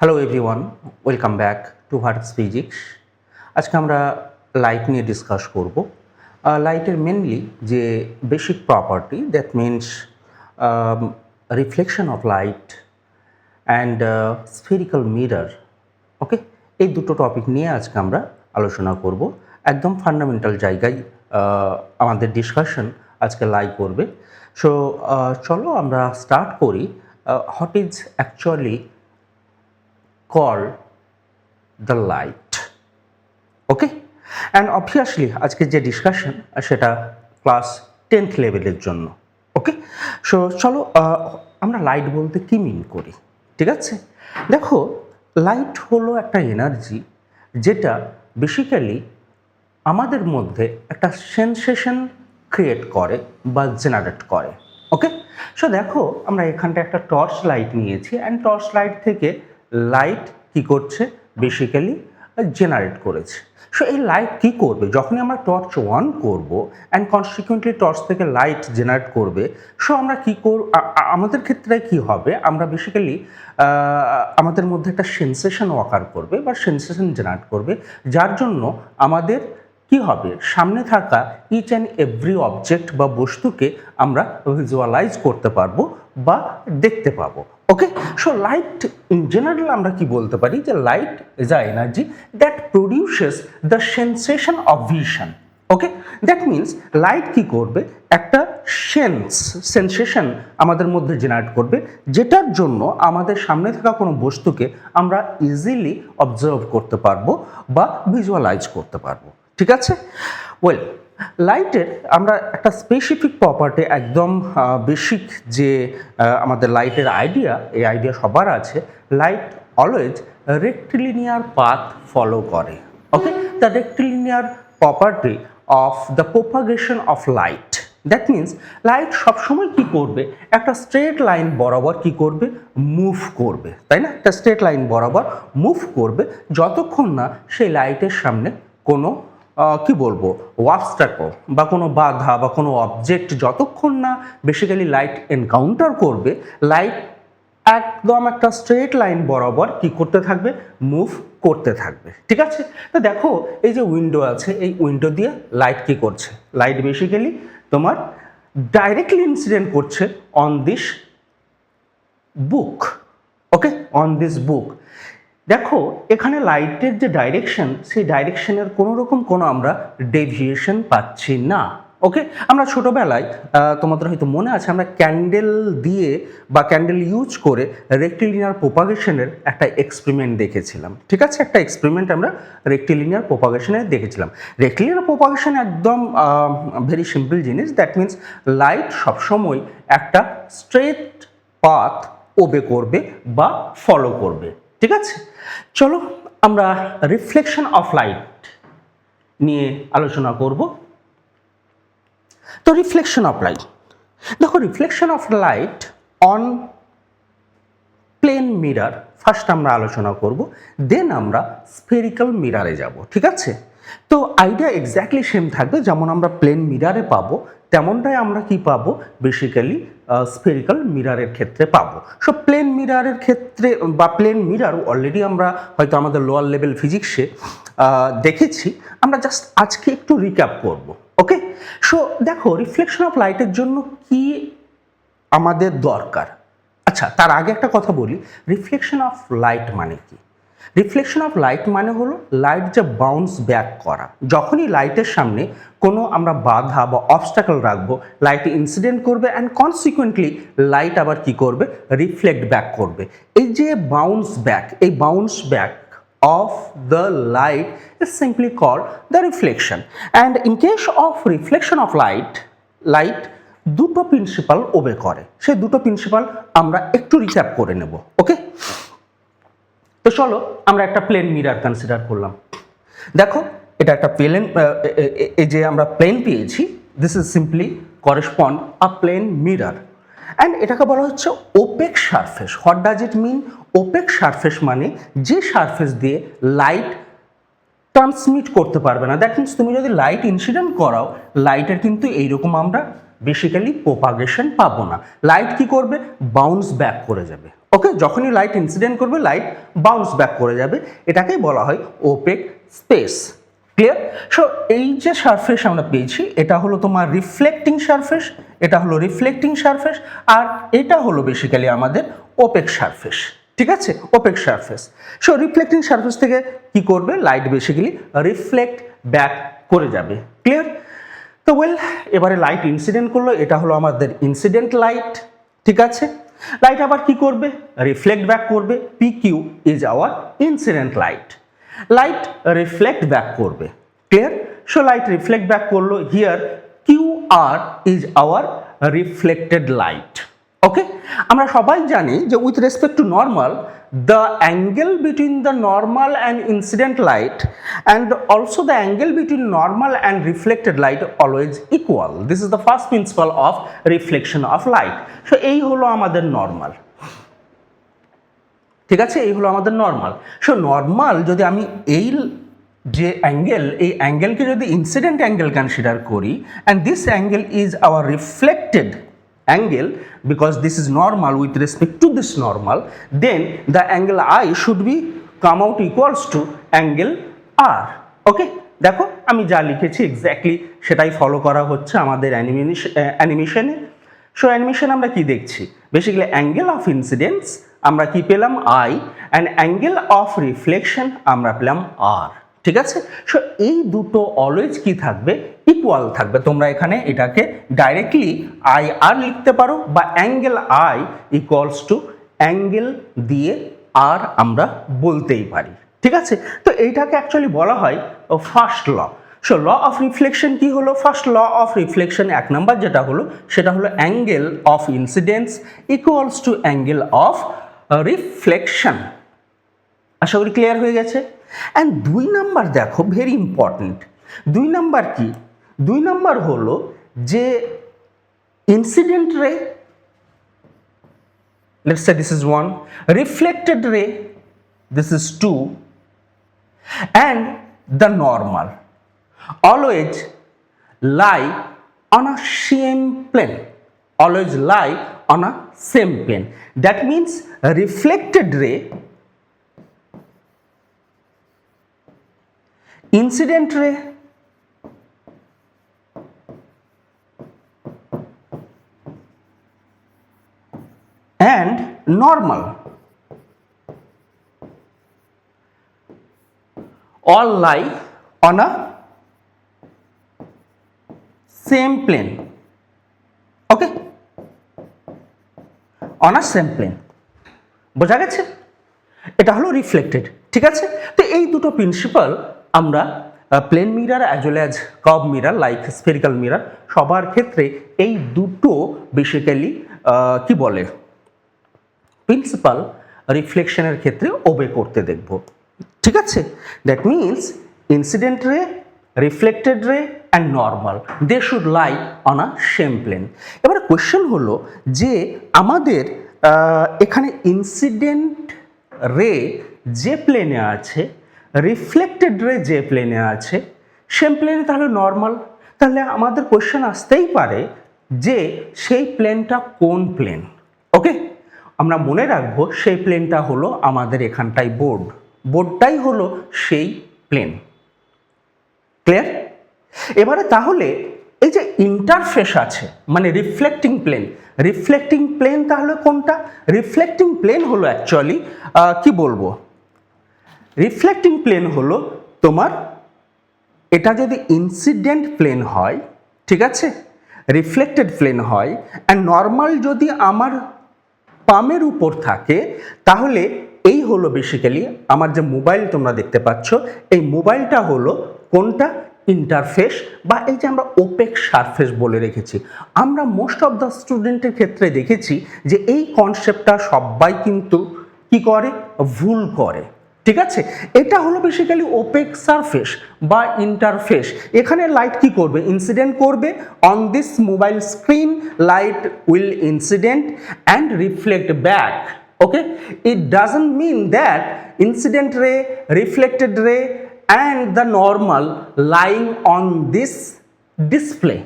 Hello everyone, welcome back to Bharat's physics. আজকে আমরা light নিয়ে ডিসকাস করব। লাইটের মেনলি যে basic property, that means reflection of light and spherical mirror. Okay, এই দুটো টপিক নিয়ে আজকে আমরা আলোচনা করব। একদম ফান্ডামেন্টাল জায়গায় আমাদের ডিসকাশন আজকে লাই করবে। সো চলো আমরা স্টার্ট করি। What is actually called the light. Okay, and obviously আজকে যে ডিসকাশন সেটা ক্লাস 10th লেভেলের জন্য। ওকে, সো চলো আমরা লাইট বলতে কি মিন করি। ঠিক আছে, দেখো, লাইট হলো একটা এনার্জি যেটা বেসিক্যালি আমাদের মধ্যে একটা সেন্সেশন ক্রিয়েট করে বা জেনারেট করে। ওকে, সো দেখো, আমরা এখানটা একটা টর্চ লাইট নিয়েছি অ্যান্ড টর্চ লাইট থেকে লাইট কি করছে, বেসিক্যালি জেনারেট করেছে। সো এই লাইট কি করবে, যখনই আমরা টর্চ অন করব অ্যান্ড কনসিকুয়েন্টলি টর্চ থেকে লাইট জেনারেট করবে। সো আমরা কী আমাদের ক্ষেত্রে কি হবে, আমরা বেসিক্যালি আমাদের মধ্যে একটা সেন্সেশন ওয়াকার করবে বা সেন্সেশন জেনারেট করবে, যার জন্য আমাদের কি হবে, সামনে থাকা ইচ অ্যান্ড এভরি অবজেক্ট বা বস্তুকে আমরা ভিজুয়ালাইজ করতে পারবো বা দেখতে পাবো। ওকে, সো লাইট ইন জেনারেল আমরা কি বলতে পারি, যে light is a energy that produces the sensation of vision. Okay, that means light কি করবে, একটা সেন্সেশন আমাদের মধ্যে জেনারেট করবে, যেটার জন্য আমাদের সামনে থাকা কোনো বস্তুকে আমরা ইজিলি অবজার্ভ করতে পারবো বা ভিজুয়ালাইজ করতে পারবো। ঠিক আছে, ওয়েল, লাইটের আমরা একটা স্পেসিফিক প্রপার্টি, একদম বেসিক যে আমাদের লাইটের আইডিয়া, এই আইডিয়া সবার আছে। Light always rectilinear path follow করে। Okay, the rectilinear property of the propagation of light, that means light সবসময় কি করবে, একটা স্ট্রেট লাইন বরাবর কি করবে, মুভ করবে, তাই না? একটা স্ট্রেট লাইন বরাবর মুভ করবে যতক্ষণ না সেই লাইটের সামনে কোনো কি বলবো, অবস্ট্যাকল বা কোনো বাধা বা কোনো অবজেক্ট যতক্ষণ না বেসিক্যালি লাইট এনকাউন্টার করবে, লাইট একদম একটা স্ট্রেট লাইন বরাবর কি করতে থাকবে, মুভ করতে থাকবে। ঠিক আছে, তো দেখো, এই যে উইন্ডো আছে, এই উইন্ডো দিয়ে লাইট কি করছে, লাইট বেসিক্যালি তোমার ডাইরেক্টলি ইনসিডেন্ট করছে on this book. Okay, on this book. দেখো, এখানে লাইটের যে ডাইরেকশন, সেই ডাইরেকশনের কোনো রকম কোনো আমরা ডেভিয়েশন পাচ্ছি না। ওকে, আমরা ছোটোবেলায় তোমাদের হয়তো মনে আছে, আমরা ক্যান্ডেল দিয়ে বা ক্যান্ডেল ইউজ করে রেক্টিলিনিয়ার প্রোপাগেশনের একটা এক্সপেরিমেন্ট দেখেছিলাম। ঠিক আছে, একটা এক্সপেরিমেন্ট আমরা রেক্টিলিনিয়ার প্রোপাগেশনে দেখেছিলাম। রেক্টিলিনিয়ার প্রোপাগেশন একদম ভেরি সিম্পল জিনিস, দ্যাট মিনস লাইট সবসময় একটা স্ট্রেট পাথ ওবে করবে বা ফলো করবে। ঠিক আছে, চলো আমরা রিফ্লেকশন অফ লাইট নিয়ে আলোচনা করব। তো রিফ্লেকশন অফ লাইট, দেখো, reflection of light on plane mirror first আমরা আলোচনা করব, দেন আমরা স্ফেরিক্যাল মিররে যাব। ঠিক আছে, তো আইডিয়া এক্স্যাক্টলি সেম থাকবে, যেমন আমরা প্লেন মিররে পাবো তেমনটাই আমরা কি পাবো, বেসিক্যালি স্ফেরিক্যাল মিররের ক্ষেত্রে পাবো। সো প্লেন মিররের ক্ষেত্রে বা প্লেন মিরর অলরেডি আমরা হয়তো আমাদের লোয়ার লেভেল ফিজিক্সে দেখেছি, আমরা জাস্ট আজকে একটু রিক্যাপ করব। ওকে, সো দেখো, রিফ্লেকশন অফ লাইটের জন্য কি আমাদের দরকার। আচ্ছা, তার আগে একটা কথা বলি, রিফ্লেকশন অফ লাইট মানে কি? রিফ্লেকশন অফ লাইট মানে হলো লাইট যে বাউন্স ব্যাক করা, যখনই লাইটের সামনে কোনো আমরা বাধা বা অবস্ট্যাকল রাখবো, লাইট ইনসিডেন্ট করবে অ্যান্ড কনসিকুয়েন্টলি লাইট আবার কি করবে, রিফ্লেক্ট ব্যাক করবে। এই যে বাউন্স ব্যাক, এই bounce back of the light is simply called the reflection. And in case of reflection of light দুটো প্রিন্সিপাল ওবে করে, সেই দুটো প্রিন্সিপাল আমরা একটু রিক্যাপ করে নেব। ওকে, তো চলো আমরা একটা প্লেন মিরর কনসিডার করলাম। দেখো, এটা একটা প্লেন, এই যে আমরা প্লেন পেয়েছি, this is simply correspond a plane mirror, and এটাকে বলা হচ্ছে opaque surface. What does it mean? Opaque surface মানে যে সারফেস দিয়ে লাইট ট্রান্সমিট করতে পারবে না। দ্যাট মিনস তুমি যদি লাইট ইনসিডেন্ট করাও, লাইটের কিন্তু এইরকম আমরা বেসিক্যালি প্রোপাগেশন পাবো না। লাইট কি করবে? বাউন্স ব্যাক করে যাবে। ওকে, যখনই লাইট ইনসিডেন্ট করবে লাইট বাউন্স ব্যাক করে যাবে, এটাকেই বলা হয় ওপেক স্পেস। ক্লিয়ার? সো এই যে সারফেস আমরা পেয়েছি এটা হলো তোমার রিফ্লেক্টিং সারফেস, এটা হলো রিফ্লেক্টিং সারফেস, আর এটা হলো বেসিক্যালি আমাদের ওপেক সারফেস। ঠিক আছে, opaque surface. So reflecting surface থেকে কি করবে? লাইট বেসিক্যালি রিফ্লেক্ট ব্যাক করে যাবে। ক্লিয়ার? তো ওয়েল, এবারে লাইট ইনসিডেন্ট করলো, এটা হলো আমাদের ইনসিডেন্ট লাইট। ঠিক আছে, লাইট আবার কি করবে? রিফ্লেক্ট ব্যাক করবে। P Q is our incident light. Light reflect back করবে। Clear? So light reflect back করলো। Here Q R is our reflected light. Okay, আমরা সবাই জানি যে with respect to normal, the angle between the normal and incident light and also the angle between normal and reflected light always equal. This is the first principle of reflection of light. So এই হলো আমাদের normal. ঠিক আছে, এই হলো আমাদের normal. So normal যদি আমি এই যে অ্যাঙ্গেল, এই অ্যাঙ্গেলকে যদি ইনসিডেন্ট অ্যাঙ্গেল কনসিডার করি, and this angle is our reflected angle, because this is normal with respect to this normal, then the angle I should be come out equals to angle R. ওকে, দেখো আমি যা লিখেছি exactly সেটাই follow করা হচ্ছে আমাদের অ্যানিমেশনে। So animation আমরা কি দেখছি? বেসিক্যালি অ্যাঙ্গেল অফ ইনসিডেন্স আমরা কি পেলাম? I, and angle of reflection আমরা পেলাম R। ঠিক আছে, সো এই দুটো অলওয়েজ কি থাকবে? ইকুয়াল থাকবে। তোমরা এখানে এটাকে ডাইরেক্টলি আই আর লিখতে পারো, বা angle I equals to angle দিয়ে আর আমরা বলতেই পারি। ঠিক আছে, তো এইটাকে অ্যাকচুয়ালি বলা হয় first law. So law of reflection কি হলো? First law of reflection 1 number যেটা হলো সেটা হলো angle of incidence equals to angle of reflection. আশা করি ক্লিয়ার হয়ে গেছে। অ্যান্ড 2 নাম্বার দেখো, ভেরি ইম্পর্টেন্ট। 2 নাম্বার কি? 2 নাম্বার হলো যে incident ray, let's say this is 1, reflected ray this is 2, and the normal always lie on a same plane, always lie on a same plane. That means reflected ray, incident ray, and normal all lie on a same plane. Okay, on a same plane. বোঝা গেছে? এটা হলো reflected. ঠিক আছে, তো এই দুটো principle আমরা plane mirror as well as curve mirror like spherical mirror সবার ক্ষেত্রে এই দুটো বেসিক্যালি কি বলে প্রিন্সিপাল রিফ্লেকশনের ক্ষেত্রে ওবে করতে দেখব। ঠিক আছে, that means incident ray, reflected ray and normal, they should lie on a same plane. এবারে কোয়েশ্চেন হলো যে আমাদের এখানে ইনসিডেন্ট রে যে প্লেনে আছে, রিফ্লেক্টেড রে যে প্লেনে আছে, সেম প্লেনে তাহলে নর্মাল। তাহলে আমাদের কোয়েশ্চেন আসতেই পারে যে সেই প্লেনটা কোন প্লেন। ওকে, আমরা মনে রাখবো সেই প্লেনটা হলো আমাদের এখানটাই বোর্ড, বোর্ডটাই হলো সেই প্লেন। ক্লিয়ার? এবারে তাহলে এই যে ইন্টারফেস আছে মানে রিফ্লেক্টিং প্লেন, রিফ্লেক্টিং প্লেন তাহলে কোনটা? রিফ্লেক্টিং প্লেন হলো অ্যাকচুয়ালি কি বলবো, রিফ্লেক্টিং প্লেন হলো তোমার, এটা যদি ইনসিডেন্ট প্লেন হয়, ঠিক আছে, রিফ্লেক্টেড প্লেন হয়, অ্যান্ড নর্মাল যদি আমার পামের উপর থাকে, তাহলে এই হলো বেসিক্যালি আমার যে মোবাইল তোমরা দেখতে পাচ্ছ, এই মোবাইলটা হলো কোনটা? ইন্টারফেস, বা এই যে আমরা ওপেক সারফেস বলে রেখেছি। আমরা মোস্ট অফ দ্য স্টুডেন্টের ক্ষেত্রে দেখেছি যে এই কনসেপ্টটা সবাই কিন্তু কি করে? ভুল করে। ঠিক আছে, এটা হলো বেসিক্যালি ওপেক সারফেস বা ইন্টারফেস। এখানে লাইট কি করবে? ইনসিডেন্ট করবে। On this mobile screen light will incident and reflect back. Okay, it doesn't mean that incident ray, reflected ray and the normal lying on this display.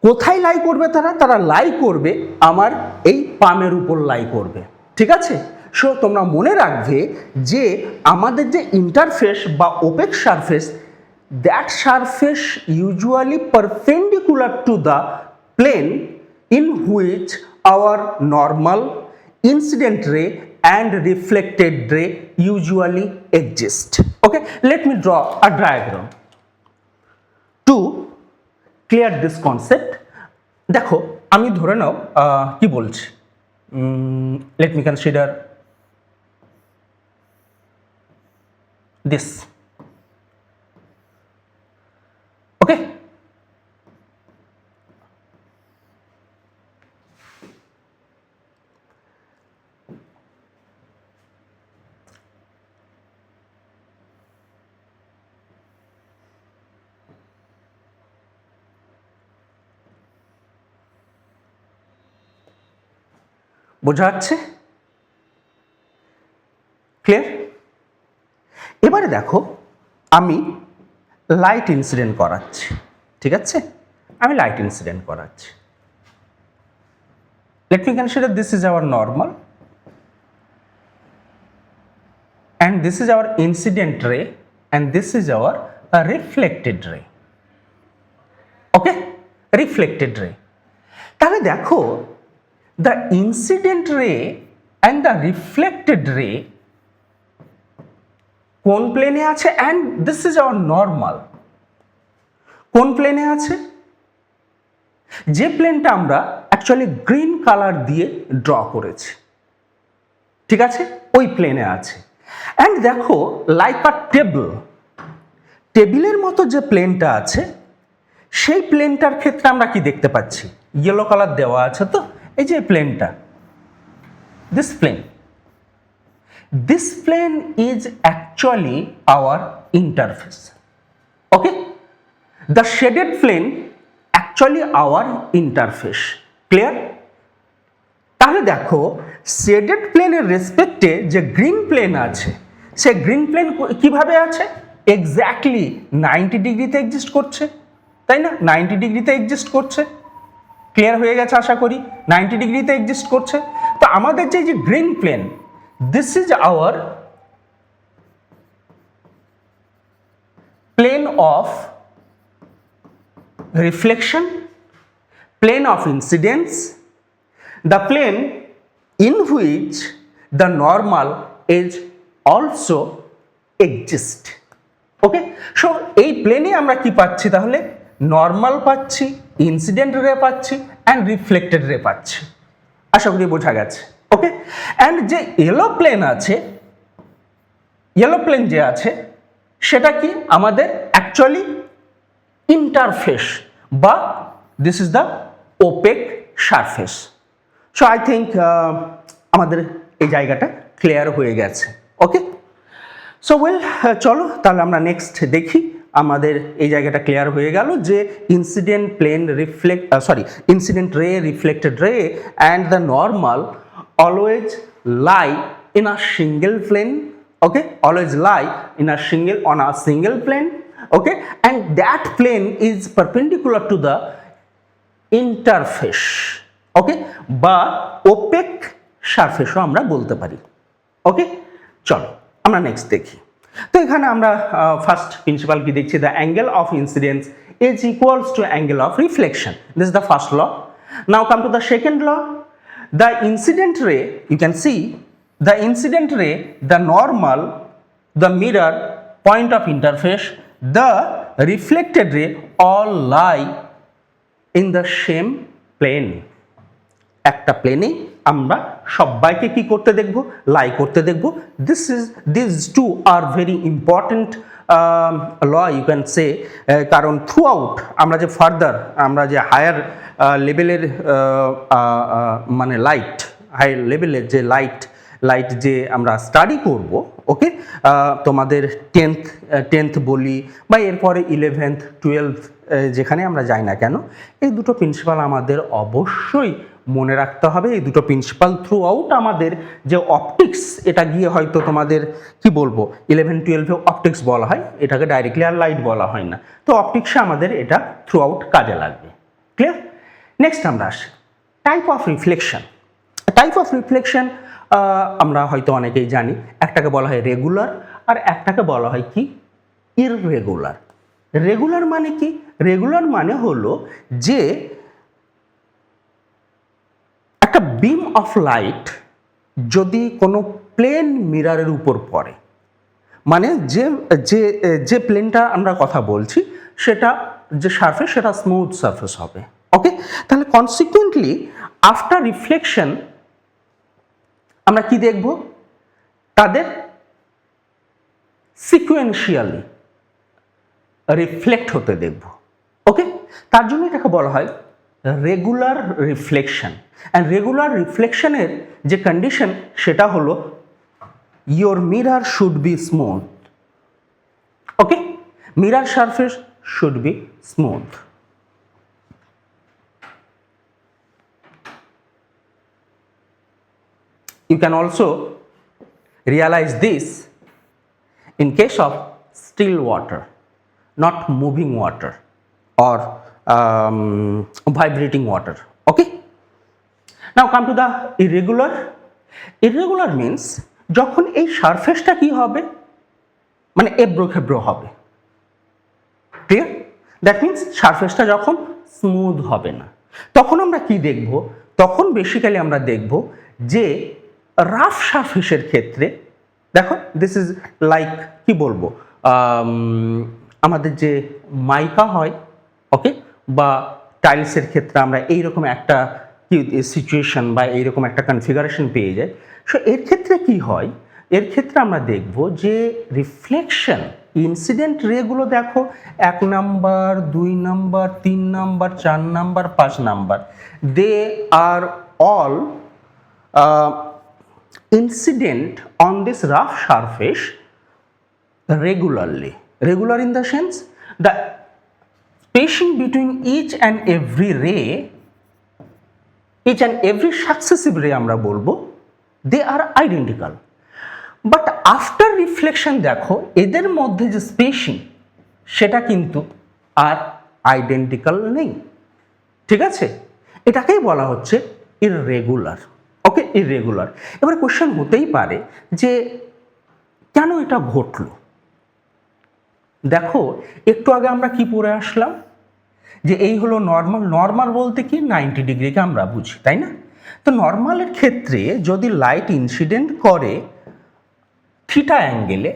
কোথায় লাই করবে তারা? তারা লাই করবে আমার এই পামের উপর লাই করবে, ঠিক আছে? সো তোমরা মনে রাখবে যে আমাদের যে ইন্টারফেস বা opaque surface, that surface usually perpendicular to the plane in which our normal, incident ray and reflected ray usually exist. Okay, let me draw a diagram to clear this concept. দেখো আমি ধরে নাও কি বলছি, let me consider this. Okay, বোঝা যাচ্ছে? Clear? এবারে দেখো আমি লাইট ইনসিডেন্ট করাচ্ছি, ঠিক আছে? আমি লাইট ইনসিডেন্ট করাচ্ছি। Late me consider this is our normal and this is our incident ray and this is our reflected ray. Okay, reflected ray. তাহলে দেখো the incident ray and the reflected ray কোন প্লেনে আছে, and this is our normal কোন প্লেনে আছে? যে প্লেনটা আমরা অ্যাকচুয়ালি গ্রিন কালার দিয়ে ড্র করেছি, ঠিক আছে? ওই প্লেনে আছে। অ্যান্ড দেখো লাইক আ টেবিলের মতো যে প্লেনটা আছে সেই প্লেনটার ক্ষেত্রে আমরা কি দেখতে পাচ্ছি? ইয়েলো কালার দেওয়া আছে তো, এই যে প্লেনটা, this plane is actually our interface. Okay, the shaded plane actually our interface. Clear? তাহলে দেখো শেডেড প্লেনের রেসপেক্টে যে গ্রিন প্লেন আছে, সে গ্রিন প্লেন কিভাবে আছে? এক্স্যাক্টলি 90 ডিগ্রিতে এক্সিস্ট করছে, তাই না? 90 ডিগ্রিতে এক্সিস্ট করছে। ক্লিয়ার হয়ে গেছে আশা করি? 90 ডিগ্রিতে এক্সিস্ট করছে। তো আমাদের যে green plane, this is our plane of reflection, plane of incidence, the plane in which the normal is also exist. Okay, so এই প্লেনে আমরা কি পাচ্ছি তাহলে? নর্মাল পাচ্ছি, ইনসিডেন্ট রে পাচ্ছি অ্যান্ড রিফ্লেক্টেড রে পাচ্ছি। আশা করি বোঝা গেছে। ওকে, অ্যান্ড যে ইয়েলো প্লেন আছে, ইয়েলো প্লেন যে আছে সেটা কি? আমাদের অ্যাকচুয়ালি ইন্টারফেস বা this is the opaque surface. So I think আমাদের এই জায়গাটা ক্লিয়ার হয়ে গেছে। ওকে, সো চলো তাহলে আমরা নেক্সট দেখি। আমাদের এই জায়গাটা ক্লিয়ার হয়ে গেল যে incident plane incident ray, reflected ray and the normal always lie in a single plane. Okay, always lie in a single plane. Okay, and that plane is perpendicular to the interface. Okay, বা opaque সারফেসও আমরা বলতে পারি। ওকে, চলো আমরা next দেখি। তো এখানে আমরা ফার্স্ট প্রিন্সিপাল কি দেখছি? The angle of incidence is equals to angle of reflection. This is the first law. Now come to the second law. The incident ray, you can see the incident ray, the normal, the mirror, point of interface, the reflected ray all lie in the same plane. একটা প্লেনে আমরা সবাইকে কি করতে দেখব? Lie করতে দেখব। This two are very important law, you can say. কারণ থ্রু আউট আমরা যে ফার্দার আমরা যে হায়ার লেভেলের মানে হাই লেভেলের যে লাইট যে আমরা স্টাডি করব, ওকে, তোমাদের টেন্থ বলি বা এরপরে 11th 12th যেখানে আমরা যাই না কেন, এই দুটো প্রিন্সিপাল আমাদের অবশ্যই মনে রাখতে হবে। এই দুটো প্রিন্সিপাল থ্রু আউট আমাদের যে অপটিক্স, এটা গিয়ে হয়তো তোমাদের কি বলবো 11-12 অপটিক্স বলা হয়, এটাকে ডাইরেক্টলি আর লাইট বলা হয় না। তো অপটিক্সে আমাদের এটা থ্রু আউট কাজে লাগবে। ক্লিয়ার? নেক্সট আমরা আসি type of reflection. Type of reflection আমরা হয়তো অনেকেই জানি, একটাকে বলা হয় রেগুলার আর একটাকে বলা হয় কি ইররেগুলার। রেগুলার মানে কি? রেগুলার মানে হলো যে একটা বিম অফ লাইট যদি কোনো প্লেন মিররের উপর পড়ে, মানে যে যে যে প্লেনটা আমরা কথা বলছি সেটা যে সারফেস সেটা স্মুথ সারফেস হবে। ওকে, তাহলে কনসিকুয়েন্টলি আফটার রিফ্লেকশন আমরা কি দেখব? তাদের সিকুয়েন্সিয়ালি রিফ্লেক্ট হতে দেখব। ওকে, তার জন্য এটাকে বলা হয় রেগুলার রিফ্লেকশন। অ্যান্ড রেগুলার রিফ্লেকশনের যে কন্ডিশন সেটা হলো your mirror should be smooth. Okay, mirror surface should be smooth. You can also realize this in case of still water, not moving water or vibrating water. Okay, now come to the irregular. Irregular means যখন এই সারফেসটা কি হবে, মানে এবড়ো খেবড়ো হবে। Clear? That means সারফেসটা যখন smooth হবে না, তখন আমরা কি দেখব? তখন বেসিক্যালি আমরা দেখব যে রাফ সারফেসের ক্ষেত্রে দেখো, দিস ইজ লাইক কি বলবো, আমাদের যে মাইকা হয়, ওকে, বা টাইলসের ক্ষেত্রে আমরা এইরকম একটা কি সিচুয়েশন বা এইরকম একটা কনফিগারেশন পেয়ে যাই। সো এর ক্ষেত্রে কি হয়? এর ক্ষেত্রে আমরা দেখব যে রিফ্লেকশন ইনসিডেন্ট রেগুলো দেখো 1 number, 2 number, 3 number, 4 number, 5 number, they are all incident on this rough surface regularly. Regular in the sense the spacing between each and every ray, each and every successive ray আমরা বলবো they are identical. But after reflection দেখো এদের মধ্যে যে spacing সেটা কিন্তু আর identical নেই। ঠিক আছে, এটাকেই বলা হচ্ছে ইররেগুলার। ওকে, ইররেগুলার। এবার কোশ্চেন হতেই পারে যে কেন এটা ঘটলো? দেখো, একটু আগে আমরা কি পড়ে আসলাম যে এই হলো নর্মাল। নর্মাল বলতে কি 90 ডিগ্রিকে আমরা বুঝি, তাই না? তো নর্মালের ক্ষেত্রে যদি লাইট ইনসিডেন্ট করে থিটা অ্যাঙ্গেলে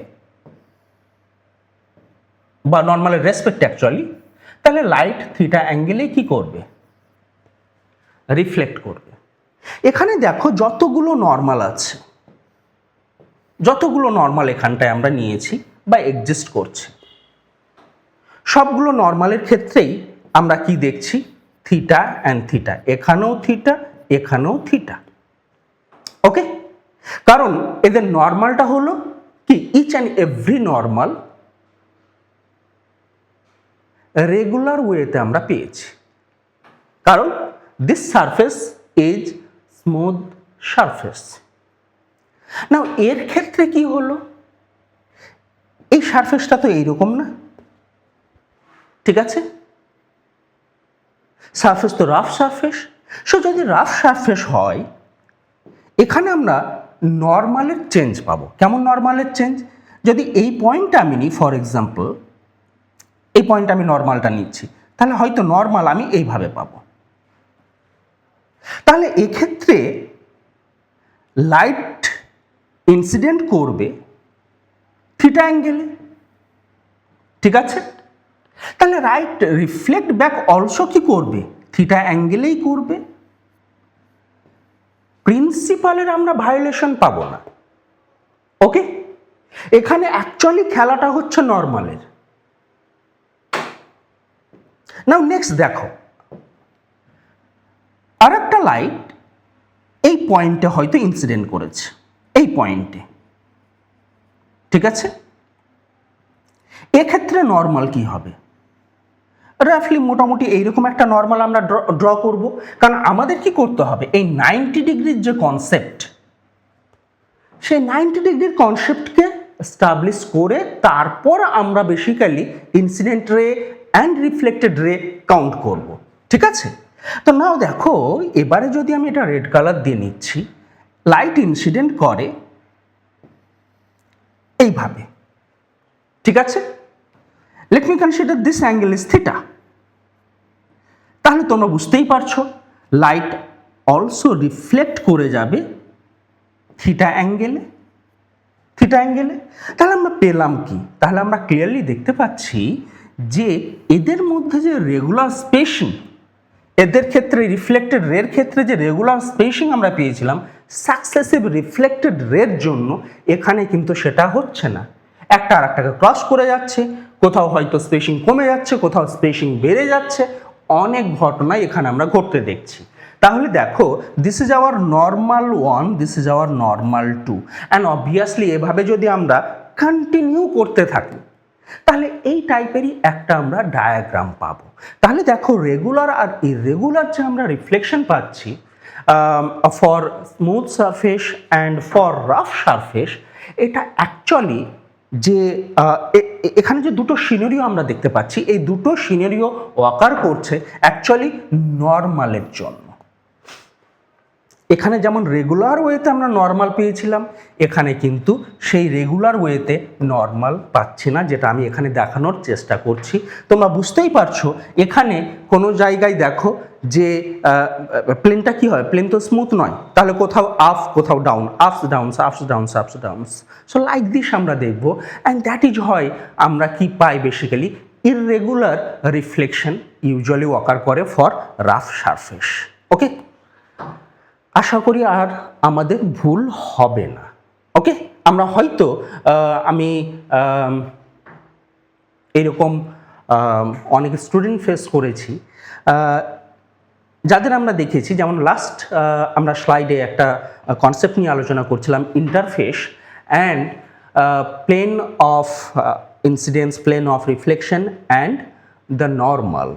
বা নর্মালের রেসপেক্ট অ্যাকচুয়ালি, তাহলে লাইট থিটা অ্যাঙ্গেলে কি করবে? রিফ্লেক্ট করবে। এখানে দেখো যতগুলো নর্মাল আছে, যতগুলো নর্মাল এখানটায় আমরা নিয়েছি বা এক্সিস্ট করছে, সবগুলো নর্মালের ক্ষেত্রেই আমরা কি দেখছি? Theta and theta. এখানেও থিটা, এখানেও থিটা। ওকে, কারণ এদের নর্মালটা হলো কি each and every normal regular ওয়েতে আমরা পেয়েছি, কারণ this surface is smooth surface. Now এর ক্ষেত্রে কি হলো? এই সারফেসটা তো এইরকম না, ঠিক আছে? সারফেস তো রাফ সারফেস। সো যদি রাফ সারফেস হয়, এখানে আমরা নর্মালের চেঞ্জ পাবো। কেমন নর্মালের চেঞ্জ? যদি এই পয়েন্টটা আমি নিই, ফর এক্সাম্পল এই পয়েন্টটা আমি নর্মালটা নিচ্ছি, তাহলে হয়তো নর্মাল আমি এইভাবে পাবো। তাহলে এক্ষেত্রে লাইট ইনসিডেন্ট করবে থিটা অ্যাঙ্গেলে, ঠিক আছে? তাহলে রাইট রিফ্লেক্ট ব্যাক অলসো কি করবে? থিটা অ্যাঙ্গেলেই করবে। প্রিন্সিপালের আমরা ভায়োলেশন পাবো না। ওকে, এখানে অ্যাকচুয়ালি খেলাটা হচ্ছে নর্মালের। নাও নেক্সট দেখো, আর একটা লাইট এই পয়েন্টে হয়তো ইনসিডেন্ট করেছে, এই পয়েন্টে, ঠিক আছে? এক্ষেত্রে নর্মাল কি হবে? রাফলি মোটামুটি এইরকম একটা নর্মাল আমরা ড্র করব, কারণ আমাদের কি করতে হবে? এই 90 ডিগ্রির যে কনসেপ্ট, সেই 90 ডিগ্রির কনসেপ্টকে এস্টাবলিশ করে তারপর আমরা বেসিক্যালি ইনসিডেন্ট রে অ্যান্ড রিফ্লেক্টেড রে কাউন্ট করব, ঠিক আছে? তো নাও দেখো, এবারে যদি আমি এটা রেড কালার দিয়ে নিচ্ছি, লাইট ইনসিডেন্ট করে এইভাবে, ঠিক আছে? Late me consider this angle is theta. তাহলে তোমরা বুঝতেই পারছো লাইট অলসো রিফ্লেক্ট করে যাবে থিটা অ্যাঙ্গেলে। তাহলে আমরা পেলাম কি? তাহলে আমরা ক্লিয়ারলি দেখতে পাচ্ছি যে এদের মধ্যে যে রেগুলার স্পেসিং, এদের ক্ষেত্রে রিফ্লেক্টেড রের ক্ষেত্রে যে রেগুলার স্পেসিং আমরা পেয়েছিলাম সাকসেসিভ রিফ্লেক্টেড রের জন্য, এখানে কিন্তু সেটা হচ্ছে না। একটা আর একটাকে ক্রস করে যাচ্ছে, কোথাও হয়তো স্পেসিং কমে যাচ্ছে, কোথাও স্পেসিং বেড়ে যাচ্ছে, অনেক ঘটনা এখানে আমরা ঘটতে দেখছি। তাহলে দেখো, this is our normal 1, this is our normal 2, and obviously এভাবে যদি আমরা কন্টিনিউ করতে থাকি তাহলে এই টাইপেরই একটা আমরা ডায়াগ্রাম পাবো। তাহলে দেখো, রেগুলার আর ইররেগুলার যে আমরা রিফ্লেকশন পাচ্ছি for smooth surface and for rough surface, এটা অ্যাকচুয়ালি যে এখানে যে দুটো সিনারিও আমরা দেখতে পাচ্ছি, এই দুটো সিনারিও ওয়াকার করছে অ্যাকচুয়ালি নর্মালের জন্য। এখানে যেমন রেগুলার ওয়েতে আমরা নর্মাল পেয়েছিলাম, এখানে কিন্তু সেই রেগুলার ওয়েতে নর্মাল পাচ্ছি না, যেটা আমি এখানে দেখানোর চেষ্টা করছি। তোমরা বুঝতেই পারছো এখানে কোনো জায়গায় দেখো যে প্লেনটা কি হয়, প্লেন তো স্মুথ নয়, তাহলে কোথাও আপ কোথাও ডাউন, আপস ডাউনস আপস ডাউনস আপস ডাউনস, সো লাইক দিস আমরা দেখবো। অ্যান্ড দ্যাট ইজ হয় আমরা কি পাই basically, irregular reflection usually occur করে ফর রাফ সারফেস। ওকে, আশা করি আর আমাদের ভুল হবে না। ওকে, আমরা হয়তো আমি এরকম অনেক স্টুডেন্ট ফেস করেছি যাদের আমরা দেখেছি, যেমন লাস্ট আমরা স্লাইডে একটা কনসেপ্ট নিয়ে আলোচনা করছিলাম, interface and plane of incidence, plane of reflection and the normal.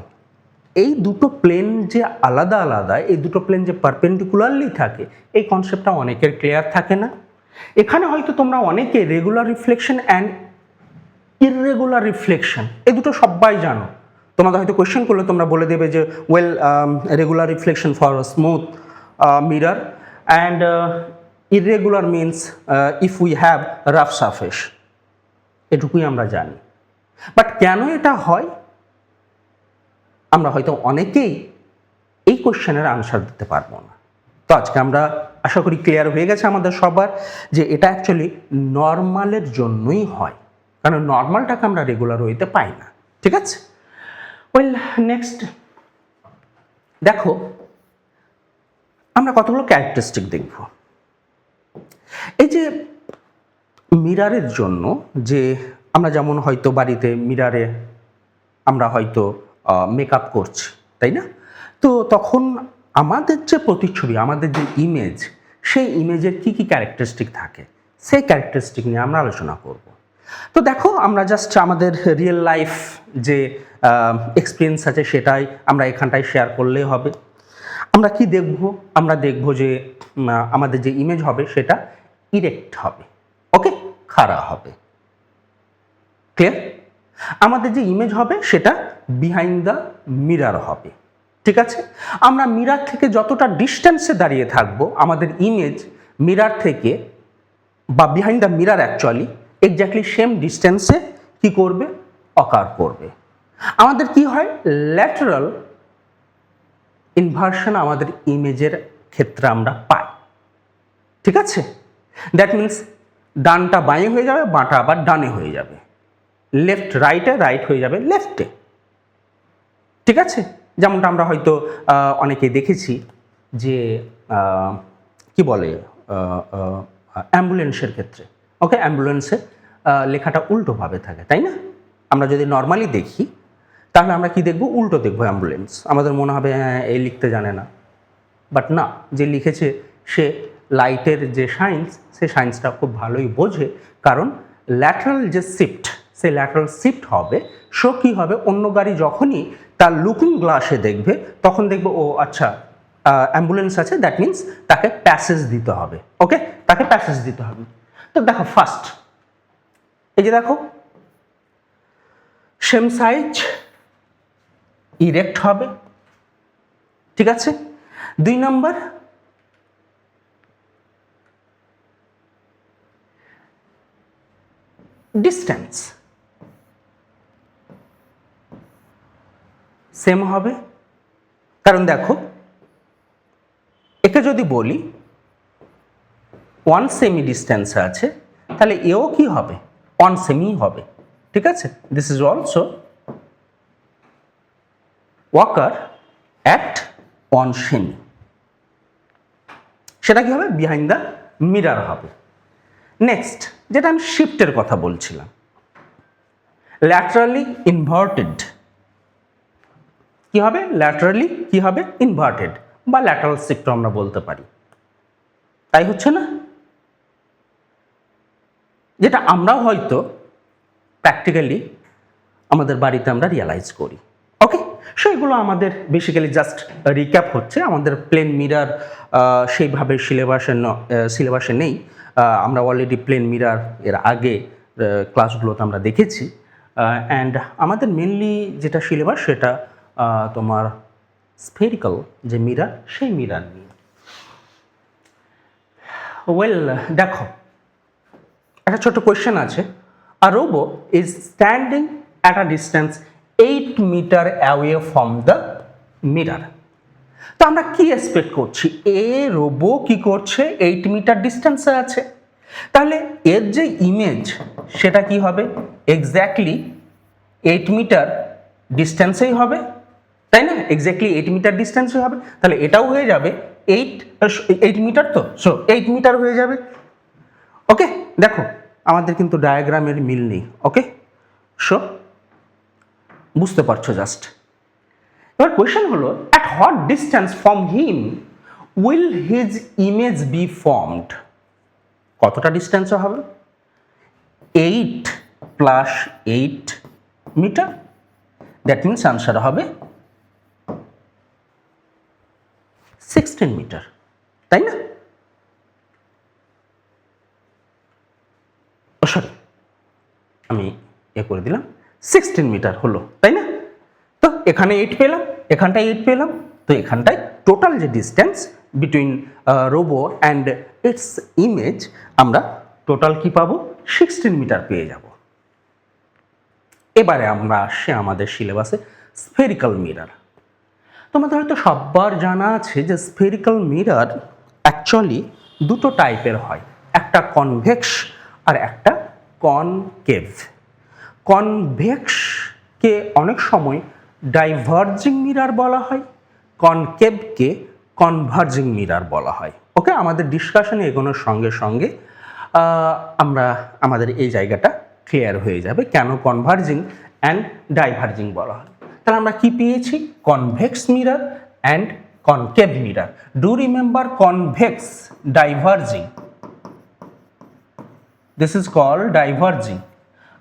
এই দুটো প্লেন যে আলাদা আলাদা, এই দুটো প্লেন যে পারপেন্ডিকুলারলি থাকে, এই কনসেপ্টটা অনেকের ক্লিয়ার থাকে না। এখানে হয়তো তোমরা অনেকে regular reflection and irregular reflection এই দুটো সবাই জানো। তোমাদের হয়তো কোয়েশ্চেন করলে তোমরা বলে দেবে যে well, regular reflection for smooth mirror and irregular means if we have rough surface. এটুকুই আমরা জানি, বাট কেন এটা হয় আমরা হয়তো অনেকেই এই কোশ্চেনের আনসার দিতে পারবো না। তো আজকে আমরা আশা করি ক্লিয়ার হয়ে গেছে আমাদের সবার যে এটা অ্যাকচুয়ালি নর্মালের জন্যই হয়, কারণ নর্মালটাকে আমরা রেগুলার ওয়েতে পাই না। ঠিক আছে, ওয়েল নেক্সট দেখো, আমরা কতগুলো ক্যারেক্টারিস্টিক দেখব। এই যে মিরারের জন্য, যে আমরা যেমন হয়তো বাড়িতে মিরারে আমরা হয়তো মেকআপ করছি, তাই না? তো তখন আমাদের যে প্রতিচ্ছবি, আমাদের যে ইমেজ, সেই ইমেজের কি কি ক্যারেক্টারিস্টিক থাকে, সেই ক্যারেক্টারিস্টিক নিয়ে আমরা আলোচনা করব। তো দেখো, আমরা জাস্ট আমাদের রিয়েল লাইফ যে এক্সপিরিয়েন্স আছে সেটাই আমরা এখানটায় শেয়ার করলেই হবে। আমরা কি দেখব? আমরা দেখব যে আমাদের যে ইমেজ হবে সেটা ইরেক্ট হবে, ওকে, খাড়া হবে। ক্লিয়ার? আমাদের যে ইমেজ হবে সেটা বিহাইন্ড দ্য মিরর হবে। ঠিক আছে, আমরা মিরর থেকে যতটা ডিস্টেন্সে দাঁড়িয়ে থাকব, আমাদের ইমেজ মিরর থেকে বা behind the mirror actually exactly same ডিস্টেন্সে কি করবে, অকার করবে। আমাদের কি হয়, ল্যাটারাল ইনভার্সন আমাদের ইমেজের ক্ষেত্রে আমরা পাই। ঠিক আছে, দ্যাট মিনস ডানটা বাঁয়ে হয়ে যাবে, বাঁটা আবার ডানে হয়ে যাবে, লেফট রাইটে, রাইট হয়ে যাবে লেফটে। ঠিক আছে, যেমনটা আমরা হয়তো অনেকে দেখেছি যে কি বলে অ্যাম্বুলেন্সের ক্ষেত্রে, ওকে, অ্যাম্বুলেন্সে লেখাটা উল্টোভাবে থাকে, তাই না? আমরা যদি নর্মালি দেখি তাহলে আমরা কি দেখব, উল্টো দেখব অ্যাম্বুলেন্স। আমাদের মনে হবে হ্যাঁ, এই লিখতে জানে না, বাট না, যে লিখেছে সে লাইটের যে সায়েন্স, সেই সায়েন্সটা খুব ভালোই বোঝে, কারণ ল্যাটারাল যে শিফট, সেই ল্যাটারাল শিফট হবে। সো কী হবে, অন্য গাড়ি যখনই তার লুকিং গ্লাসে দেখবে তখন দেখবে ও আচ্ছা অ্যাম্বুলেন্স আছে, দ্যাট মিনস তাকে প্যাসেজ দিতে হবে। ওকে, তাকে প্যাসেজ দিতে হবে। তো দেখো, ফার্স্ট এই যে দেখো, সেম সাইজ, ইরেক্ট হবে, ঠিক আছে। 2 নাম্বার, ডিস্টেন্স সেম হবে, কারণ দেখো একে যদি বলি 1 সেমি ডিস্টেন্সে আছে, তাহলে এও কি হবে 1 সেমি হবে। ঠিক আছে, this is also walker at 1 সেমি। সেটা কি হবে, বিহাইন্ড দ্য মিরার হবে। নেক্সট, যেটা আমি শিফটের কথা বলছিলাম, ল্যাটারালি ইনভার্টেড কি হবে, ল্যাটারালি কি হবে, ইনভার্টেড বা ল্যাটারাল শিফট আমরা বলতে পারি। তাই হচ্ছে না, যেটা আমরাও হয়তো প্র্যাকটিক্যালি আমাদের বাড়িতে আমরা রিয়ালাইজ করি। ওকে, সো এগুলো আমাদের বেসিক্যালি জাস্ট রিক্যাপ হচ্ছে। আমাদের প্লেন মিরার সেইভাবে সিলেবাসে নেই। আমরা অলরেডি প্লেন মিরার এর আগে ক্লাসগুলোতে আমরা দেখেছি। অ্যান্ড আমাদের মেনলি যেটা সিলেবাস সেটা তোমার স্ফেরিক্যাল যে মিরার, সেই মিরার নিয়ে। ওয়েল, দেখো একটা ছোট্ট কোয়েশ্চেন আছে। A robot is standing at a distance 8 meter away from the mirror. তো আমরা কি এক্সপেক্ট করছি, এ রোবো কি করছে 8 মিটার ডিস্টেন্সে আছে, তাহলে এর যে ইমেজ সেটা কি হবে, এক্স্যাক্টলি 8 মিটার ডিস্টেন্সেই হবে, তাই না? এক্স্যাক্টলি 8 মিটার ডিস্টেন্সই হবে, তাহলে এটাও হয়ে যাবে 8 মিটার, তো সো 8 মিটার হয়ে যাবে। ওকে, দেখো আমাদের কিন্তু ডায়াগ্রামের মিল নেই। ওকে, সো বুঝতে পারছো জাস্ট। এবার কোয়েশ্চেন হলো, at what distance from him will his image be formed. কতটা ডিস্টেন্সে হবে, 8 plus 8 metre, that means answer হবে 16 মিটার, তাই না? সরি, আমি করে দিলাম, 16 মিটার হলো, তাই না? তো এখানে 8 পেলাম, এখানটায় 8 পেলাম, তো এখানটায় টোটাল যে distance between robo and it's image আমরা টোটাল কি পাবো, 16 মিটার পেয়ে যাব। এবারে আমরা আসছি আমাদের সিলেবাসে স্ফেরিক্যাল মিরার। তোমাদের হয়তো সবার জানা আছে যে স্ফেরিক্যাল মিরার অ্যাকচুয়ালি দুটো টাইপের হয়, একটা কনভেক্স আর একটা কনকেভ। কনভেক্সকে অনেক সময় ডাইভার্জিং মিরার বলা হয়, কনকেভকে কনভার্জিং মিরার বলা হয়। ওকে, আমাদের ডিসকাশনে এগোনোর সঙ্গে সঙ্গে আমরা আমাদের এই জায়গাটা ক্লিয়ার হয়ে যাবে কেন কনভার্জিং অ্যান্ড ডাইভার্জিং বলা হয়। তাহলে আমরা কি পেয়েছি, convex mirror and concave mirror. Do remember convex, diverging, this is called diverging,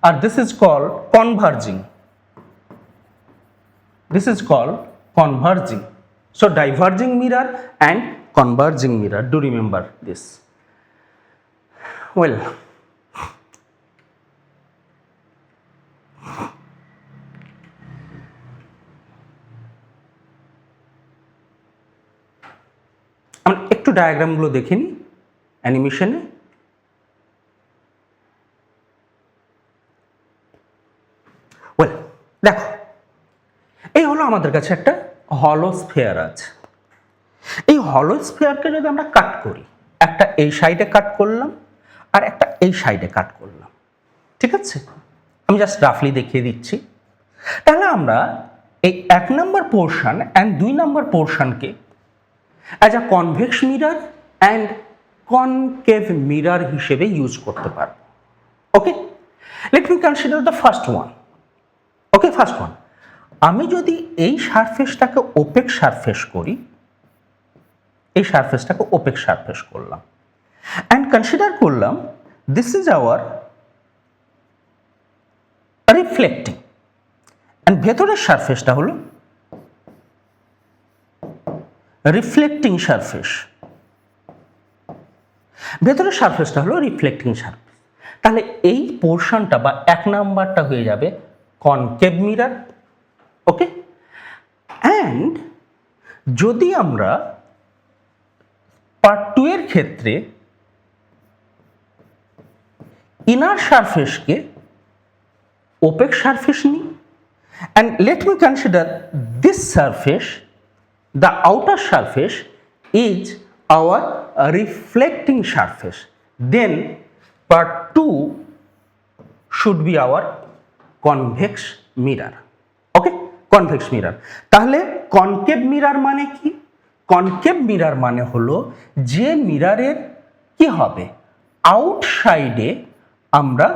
or this is called converging. This is called converging. So diverging mirror and converging mirror, do remember this. Well, আমরা একটু ডায়াগ্রামগুলো দেখে নিই অ্যানিমেশনে। Well, দেখো এই হলো আমাদের কাছে একটা হলো স্ফিয়ার আছে। এই হলো স্ফিয়ারকে যদি আমরা কাট করি, একটা এই সাইডে কাট করলাম আর একটা এই সাইডে কাট করলাম, ঠিক আছে? আমি জাস্ট রাফলি দেখিয়ে দিচ্ছি। তাহলে আমরা এই 1 নম্বর পোর্শন অ্যান্ড 2 নম্বর পোর্শনকে as a convex mirror and concave mirror হিসেবে ইউজ করতে পারবো। Okay, let me consider the first one. Okay, first one, আমি যদি এই সারফেসটাকে ওপেক সারফেস করি, এই সারফেসটাকে ওপেক সারফেস করলাম অ্যান্ড কনসিডার করলাম this is our reflecting, and ভেতরের সারফেসটা হলো রিফ্লেক্টিং সারফেস, ভেতরের সারফেসটা হলো রিফ্লেক্টিং সারফেস। তাহলে এই পোর্শনটা বা 1 নাম্বারটা হয়ে যাবে কনকেভ মিরার। ওকে, অ্যান্ড যদি আমরা পার্ট 2 এর ক্ষেত্রে ইনার সারফেসকে ওপেক সারফেস নিই, and let me consider this surface, the outer surface is our reflecting surface, then part 2 should be our convex mirror. Okay, convex mirror. তাহলে concave mirror মানে কি? Concave mirror মানে হলো যে মিররের কি হবে, আউটসাইডে আমরা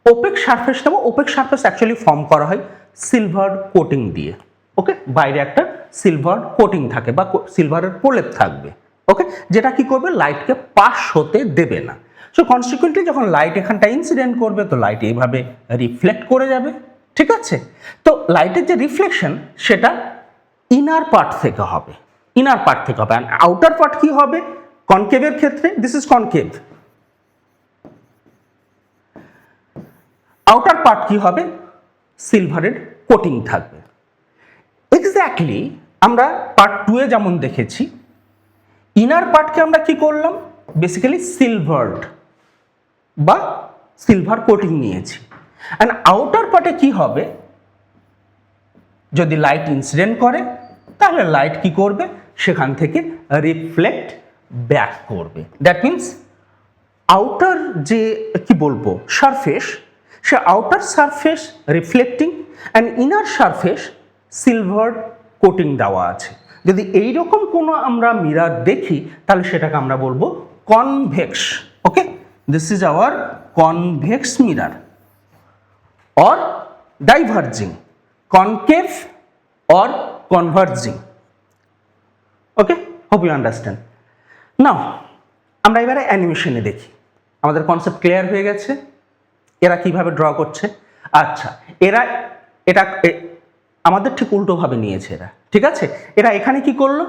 ওপেক সারফেস নেব। ওপেক সারফেস অ্যাকচুয়ালি ফর্ম করা হয় সিলভার কোটিং দিয়ে। ওকে, বাইরে একটা সিলভার কোটিং থাকে বা সিলভারের প্রলেপ থাকবে। ওকে, যেটা কি করবে, লাইটকে পাস হতে দেবে না। সো কনসিকুয়েন্টলি যখন লাইট এখানটা ইনসিডেন্ট করবে তো লাইট এইভাবে রিফ্লেক্ট করে যাবে। ঠিক আছে, তো লাইটের যে রিফ্লেকশন সেটা ইনার পার্ট থেকে হবে, ইনার পার্ট থেকে হবে। আর আউটার পার্ট কি হবে কনকেভের ক্ষেত্রে? This is concave. Outer part কি হবে, সিলভারের কোটিং থাকবে। এক্স্যাক্টলি আমরা পার্ট 2 এ যেমন দেখেছি, ইনার পার্টকে আমরা কি করলাম, বেসিক্যালি সিলভার্ড বা সিলভার কোটিং নিয়েছি। অ্যান্ড আউটার পার্টে কি হবে, যদি লাইট ইনসিডেন্ট করে তাহলে লাইট কি করবে, সেখান থেকে রিফ্লেক্ট ব্যাক করবে। দ্যাট মিনস আউটার যে কি বলবো surface, say outer surface reflecting and inner surface silver coating দেওয়া আছে। যদি এইরকম কোনো আমরা মিরর দেখি তাহলে সেটাকে আমরা বলবো convex. Okay, this is hour convex mirror or diverging, concave or converging. Okay, hope you understand. Now আমরা এবারে অ্যানিমেশনে দেখি। আমাদের কনসেপ্ট ক্লিয়ার হয়ে গেছে এরা কিভাবে ড্র করছে। আচ্ছা, এরা এটা আমাদের ঠিক উল্টোভাবে নিয়েছে এরা। ঠিক আছে, এরা এখানে কি করলো,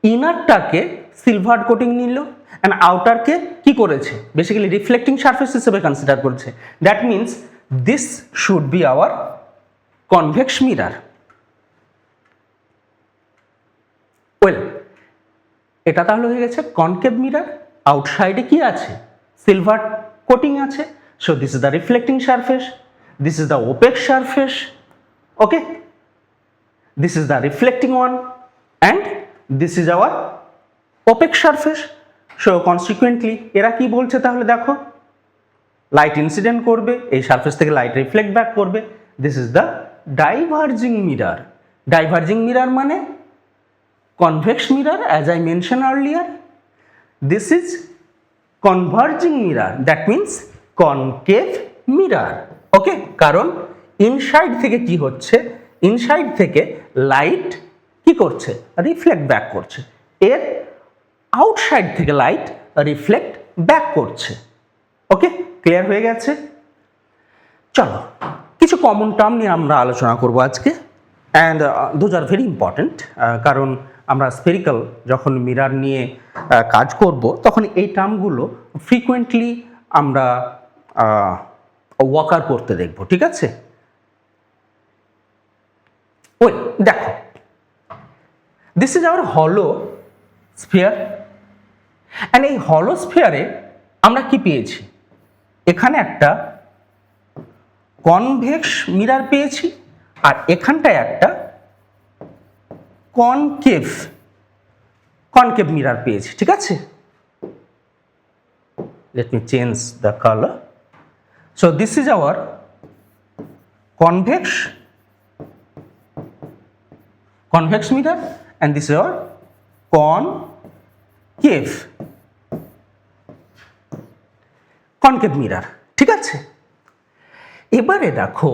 ইনারটাকে সিলভার কোটিং নিল অ্যান্ড আউটারকে কি করেছে, বেসিক্যালি রিফ্লেক্টিং সারফেস হিসেবে কনসিডার করছে। That means this should be our convex mirror. Well, এটা তাহলে হয়ে গেছে কনকেভ মিরর। আউটসাইডে কি আছে, সিলভার কোটিং আছে। So this is the reflecting surface, this is the opaque surface. Okay, this is the reflecting one and this is our opaque surface. So consequently এরা কি বলছে তাহলে দেখো, লাইট ইনসিডেন্ট করবে, এই সারফেস থেকে লাইট রিফ্লেক্ট ব্যাক করবে। This is the diverging mirror. Diverging mirror মানে convex mirror, as I mention earlier. This is converging mirror, that means concave mirror. Okay, কারণ ইনসাইড থেকে কি হচ্ছে, ইনসাইড থেকে লাইট কি করছে, রিফ্লেক্ট ব্যাক করছে, এর আউটসাইড থেকে লাইট রিফ্লেক্ট ব্যাক করছে। ওকে, ক্লিয়ার হয়ে গেছে। চলো কিছু কমন টার্ম নিয়ে আমরা আলোচনা করব আজকে, and those are very important. কারণ আমরা স্পেরিক্যাল যখন মিরর নিয়ে কাজ করব তখন এই টার্মগুলো ফ্রিকুয়েন্টলি আমরা ওয়াকার করতে দেখব। ঠিক আছে, ওই দেখো, দিস ইজ আওয়ার হলো স্ফিয়ার, অ্যান্ড এই হলো স্ফিয়ারে আমরা কি পেয়েছি, এখানে একটা কনভেক্স মিরর পেয়েছি আর এখানটায় একটা কনকেভ মিরর পেয়েছি। ঠিক আছে, let me change the colour. So this is hour convex mirror and this is our concave mirror. ঠিক আছে, এবারে দেখো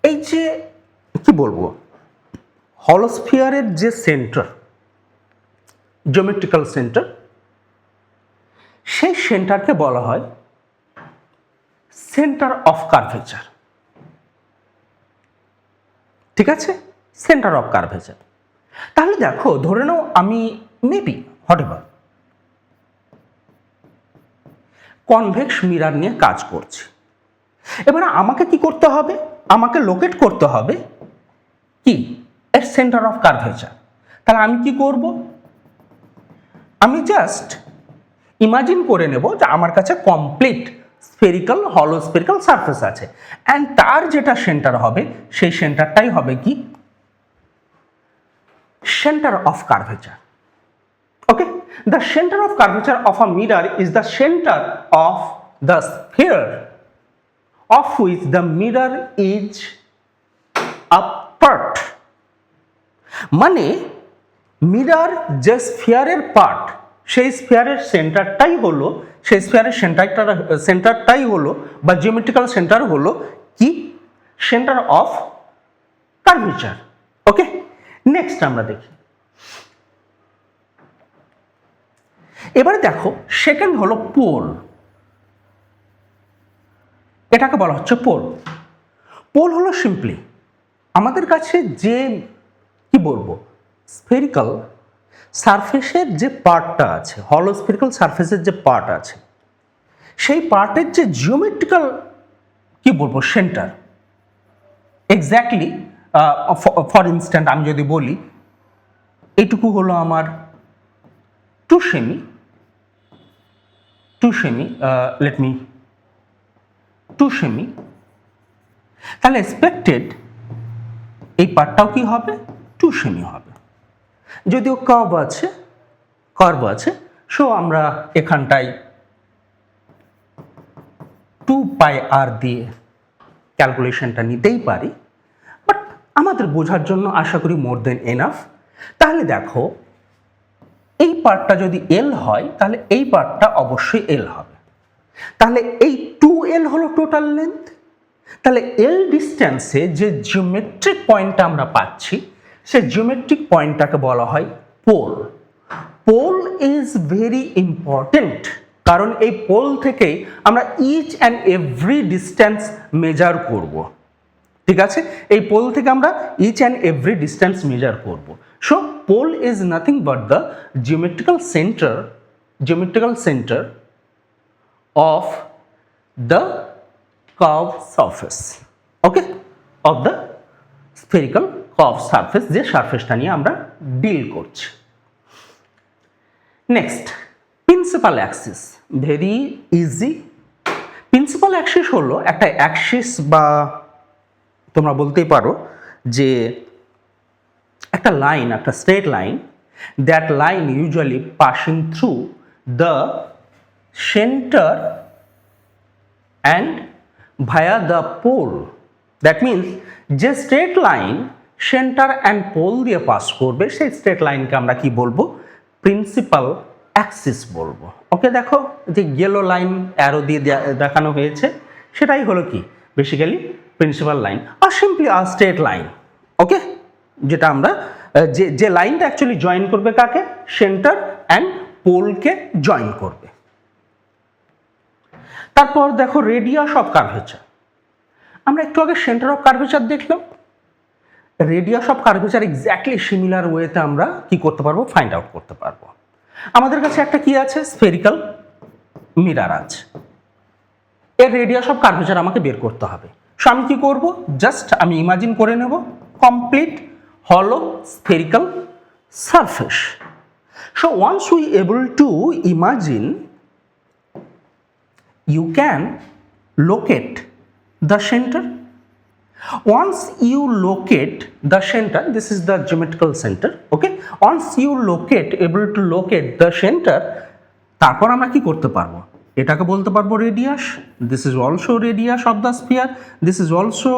এই যে কি বলবো, হলোস্ফিয়ারের যে সেন্টার, জিওমেট্রিক্যাল সেন্টার, সেই সেন্টারকে বলা হয় সেন্টার অফ কার্ভেচার। ঠিক আছে, সেন্টার অফ কার্ভেচার। তাহলে দেখো, ধরে নাও আমি মেবি হটেভার কনভেক্স মিরর নিয়ে কাজ করছি। এবারে আমাকে কি করতে হবে, আমাকে লোকেট করতে হবে কি এর সেন্টার অফ কার্ভেচার। তাহলে আমি কি করব, আমি জাস্ট ইমাজিন করে নেব যে আমার কাছে কমপ্লিট স্ফেরিক্যাল হলো স্ফেরিক্যাল সারফেস আছে, অ্যান্ড তার যেটা সেন্টার হবে সেই সেন্টারটাই হবে কি centre of curvature. Okay, the center of curvature of a mirror is the center of the sphere of which the mirror is a part. মানে মিরর যে স্ফিয়ারের পার্ট, সেই স্ফিয়ারের সেন্টারটাই হলো, সেই স্ফিয়ারের সেন্টারটাই হলো বা জিওমেট্রিক্যাল সেন্টার হলো কি centre of curvature. Okay, next আমরা দেখি। এবারে দেখো সেকেন্ড হলো পোল। এটাকে বলা হচ্ছে পোল। পোল হলো সিম্পলি আমাদের কাছে যে কি বলবো স্ফেরিক্যাল সারফেসের যে পার্টটা আছে, হলো স্ফেরিক্যাল সারফেসের যে পার্ট আছে, সেই পার্টের যে জিওমেট্রিক্যাল কি বলবো সেন্টার, এক্স্যাক্টলি ফর ইনস্ট্যান্ট আমি যদি বলি এইটুকু হলো আমার 2 সেমি, তাহলে এক্সপেক্টেড এই পার্টটাও কি হবে 2 সেমি হবে। যদিও কার্ভ আছে সো আমরা এখানটায় 2πr দিয়ে ক্যালকুলেশনটা নিতেই পারি, বাট আমাদের বোঝার জন্য আশা করি মোর দেন এনাফ। তাহলে দেখো এই পার্টটা যদি এল হয় তাহলে এই পার্টটা অবশ্যই এল হবে। তাহলে এই 2l হলো টোটাল লেন্থ। তাহলে এল ডিস্টেন্সে যে জিওমেট্রিক পয়েন্টটা আমরা পাচ্ছি সেই জিওমেট্রিক পয়েন্টটাকে বলা হয় pole. Pole is very important, কারণ এই পোল থেকেই আমরা each and every distance measure করব। ঠিক আছে, এই পোল থেকে আমরা each and every distance measure করব। So pole is nothing but the geometrical centre of the curved surface, okay, of the spherical curved surface, যে সারফেসটা নিয়ে আমরা ডিল করছি। Next principal Axis, very easy. Principal Axis হলো একটা Axis বা তোমরা বলতেই পারো যে একটা লাইন, একটা straight line, that line usually passing through the center and via the pole. That means যে straight line centre and pole দিয়ে পাস করবে সেই স্ট্রেট লাইনকে আমরা কি বলবো প্রিন্সিপাল অ্যাক্সিস বলবো। ওকে, দেখো যে ইয়েলো লাইন অ্যারো দিয়ে দেখানো হয়েছে সেটাই হলো কি বেসিক্যালি প্রিন্সিপাল লাইন আর সিম্পলি আর স্ট্রেট লাইন। ওকে, যেটা আমরা যে লাইনটা অ্যাকচুয়ালি জয়েন করবে কাকে, সেন্টার অ্যান্ড পোলকে জয়েন করবে। তারপর দেখো রেডিয়াস অফ কার্ভেচার। আমরা একটু আগে সেন্টার অফ কার্ভেচার দেখলাম, radius of curvature exactly similar ওয়েতে আমরা কি করতে পারবো ফাইন্ড আউট করতে পারবো। আমাদের কাছে একটা কি আছে স্ফেরিক্যাল মিরর আছে, এর রেডিয়াস অফ কার্ভেচার আমাকে বের করতে হবে। সো আমি কি করব, জাস্ট আমি ইমাজিন করে নেব কমপ্লিট হলো spherical surface. So once we able to imagine, you can locate the center. Once you locate the center, this is the geometrical center, okay, once you able to locate the center, তারপর আমরা কি করতে পারবো, এটাকে বলতে পারবো radius. this is also radius of the sphere, this is also